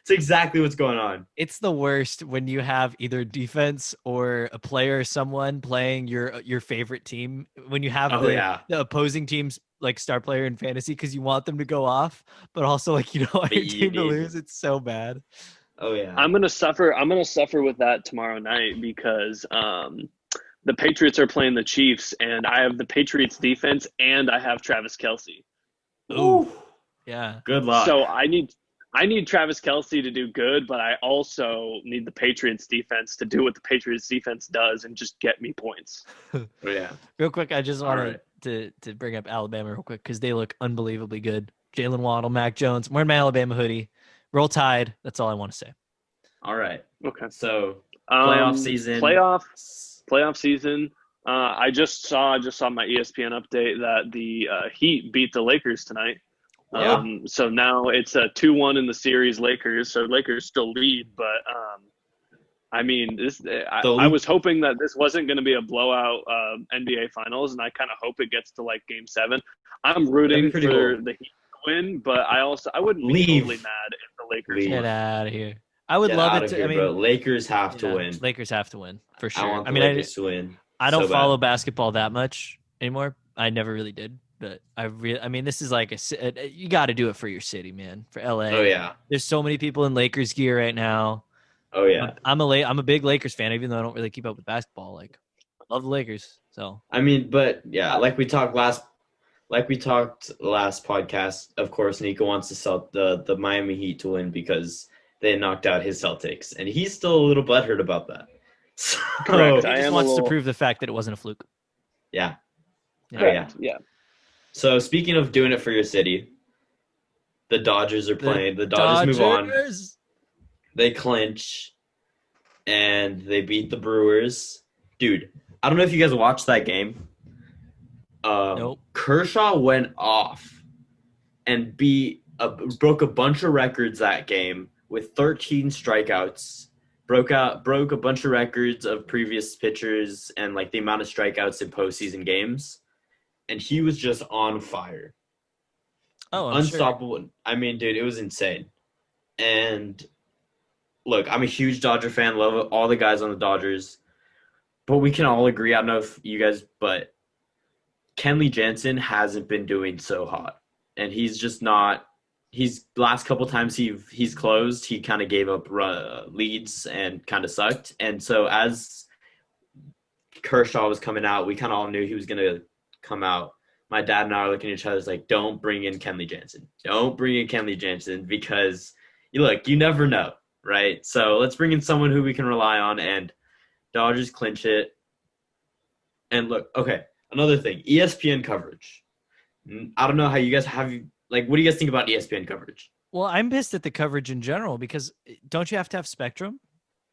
It's exactly what's going on. It's the worst when you have either defense or a player or someone playing your favorite team. When you have the opposing team's like star player in fantasy because you want them to go off, but also like you don't want your team to lose. It's so bad. Oh yeah. I'm gonna suffer with that tomorrow night because the Patriots are playing the Chiefs, and I have the Patriots defense, and I have Travis Kelce. Ooh. Yeah. Good luck. So I need Travis Kelce to do good, but I also need the Patriots defense to do what the Patriots defense does and just get me points. Oh, yeah. Real quick, I just wanted to bring up Alabama real quick because they look unbelievably good. Jalen Waddle, Mac Jones. I'm wearing my Alabama hoodie. Roll Tide. That's all I want to say. All right. Okay. So playoff season. Playoff season. I just saw my ESPN update that the Heat beat the Lakers tonight. Yeah. So now it's a 2-1 in the series, Lakers. So Lakers still lead, but I mean, I was hoping that this wasn't going to be a blowout NBA Finals, and I kind of hope it gets to like Game 7. I'm rooting for the Heat to win, but I wouldn't be totally mad if the Lakers get out of here. I would love it to. Bro. Lakers have to win. Lakers have to win for sure. I want the Lakers to win. I don't follow basketball that much anymore. I never really did. But I mean, this is like you got to do it for your city, man, for LA. Oh yeah. There's so many people in Lakers gear right now. Oh yeah. I'm a big Lakers fan, even though I don't really keep up with basketball. Like, I love the Lakers. So I mean, but yeah, like we talked last podcast. Of course, Nico wants the Miami Heat to win because they knocked out his Celtics, and he's still a little butthurt about that. So, Correct. He just wants to prove the fact that it wasn't a fluke. Yeah. Correct. Yeah. So speaking of doing it for your city, the Dodgers are playing. The Dodgers move on. They clinch, and they beat the Brewers. Dude, I don't know if you guys watched that game. Nope. Kershaw went off and broke a bunch of records that game with 13 strikeouts. Broke a bunch of records of previous pitchers and like the amount of strikeouts in postseason games. And he was just on fire. Oh, unstoppable. Sure. I mean, dude, it was insane. And look, I'm a huge Dodger fan. Love all the guys on the Dodgers. But we can all agree, I don't know if you guys, but Kenley Jansen hasn't been doing so hot. And he's just not. He's last couple times he's closed, he kind of gave up leads and kind of sucked. And so as Kershaw was coming out, we kind of all knew he was going to come out. My dad and I are looking at each other like, don't bring in Kenley Jansen. Don't bring in Kenley Jansen because, you never know, right? So let's bring in someone who we can rely on, and Dodgers clinch it. And look, okay, another thing, ESPN coverage. I don't know how you guys what do you guys think about ESPN coverage? Well, I'm pissed at the coverage in general because don't you have to have Spectrum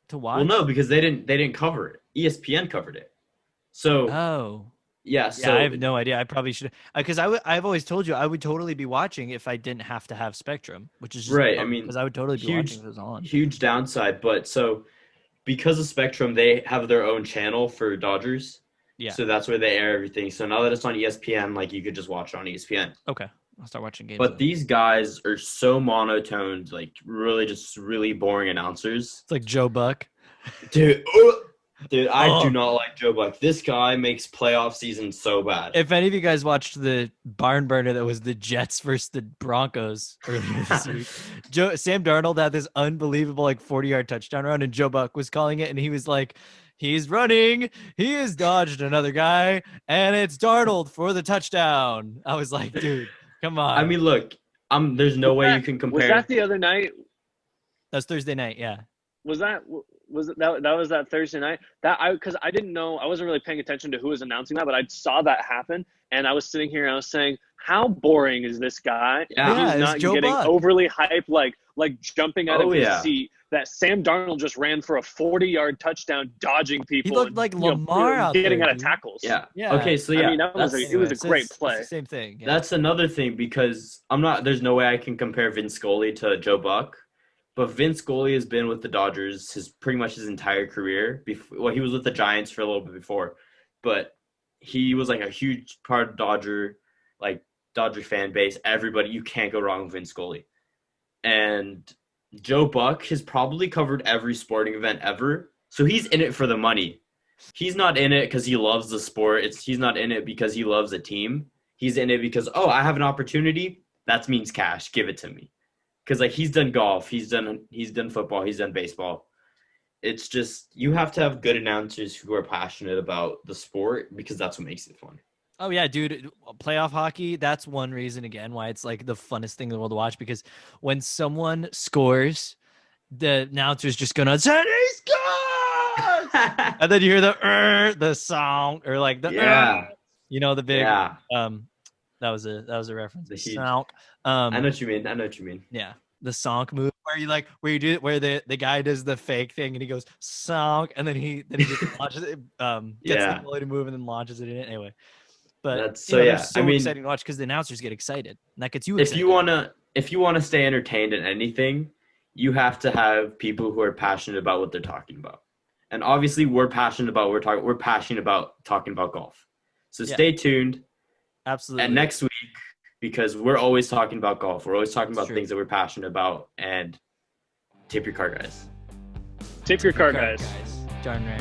to watch? Well, no, because they didn't cover it. ESPN covered it. So yeah, I have no idea. I probably should, because I've always told you I would totally be watching if I didn't have to have Spectrum, which is just right. I mean, because I would totally be watching if it was on. Huge downside, but so because of Spectrum, they have their own channel for Dodgers. Yeah. So that's where they air everything. So now that it's on ESPN, like you could just watch it on ESPN. Okay. I'll start watching games. But these guys are so monotoned, like really boring announcers. It's like Joe Buck. Dude, I do not like Joe Buck. This guy makes playoff season so bad. If any of you guys watched the barn burner that was the Jets versus the Broncos earlier this week, Sam Darnold had this unbelievable 40-yard touchdown run, and Joe Buck was calling it, and he was like, he's running, he has dodged another guy, and it's Darnold for the touchdown. I was like, dude. Come on. I mean, look, there's no way you can compare. Was that the other night? That's Thursday night, yeah. that was that Thursday night because I didn't know, I wasn't really paying attention to who was announcing that, but I saw that happen, and I was sitting here and I was saying, how boring is this guy? Yeah. He's not Joe getting Buck. overly hyped, like jumping out of his yeah. seat. That Sam Darnold just ran for a 40-yard touchdown, dodging people. He looked and, like Lamar out getting there, out of dude. tackles. Yeah. Yeah. Okay, so yeah, I mean, it was a great it's play. the same thing. Yeah. That's another thing because there's no way I can compare Vince Scully to Joe Buck, but Vince Scully has been with the Dodgers pretty much his entire career. Well, he was with the Giants for a little bit before, but he was like a huge part of Dodger fan base. Everybody, you can't go wrong with Vince Scully. And Joe Buck has probably covered every sporting event ever, so he's in it for the money. He's not in it because he loves the sport. He's not in it because he loves a team. He's in it because, I have an opportunity. That means cash. Give it to me. Because he's done golf, he's done football, he's done baseball. It's just you have to have good announcers who are passionate about the sport because that's what makes it fun. Oh yeah, dude, playoff hockey, that's one reason again why it's like the funnest thing in the world to watch, because when someone scores, the announcer's just gonna say he scores! And then you hear the song or like the the big that was a reference. The huge, song. I know what you mean. Yeah. The song move where the guy does the fake thing and he goes song and then he just launches it, gets the goalie to move and then launches it in it anyway. But that's so exciting to watch because the announcers get excited and that gets you excited. If you wanna stay entertained in anything, you have to have people who are passionate about what they're talking about. And obviously we're passionate about talking about golf. So stay tuned. Absolutely. And next week, because we're always talking about golf. We're always talking about things that we're passionate about. And tip your car, guys. Tip your car, guys. Darn right.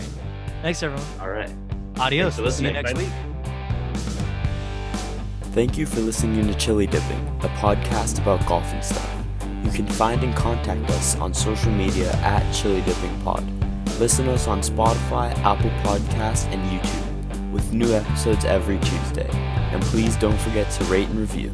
Thanks, everyone. All right. Adios. Thanks for listening. See you next week. Thank you for listening to Chili Dipping, a podcast about golf and stuff. You can find and contact us on social media at Chili Dipping Pod. Listen to us on Spotify, Apple Podcasts, and YouTube, with new episodes every Tuesday. And please don't forget to rate and review.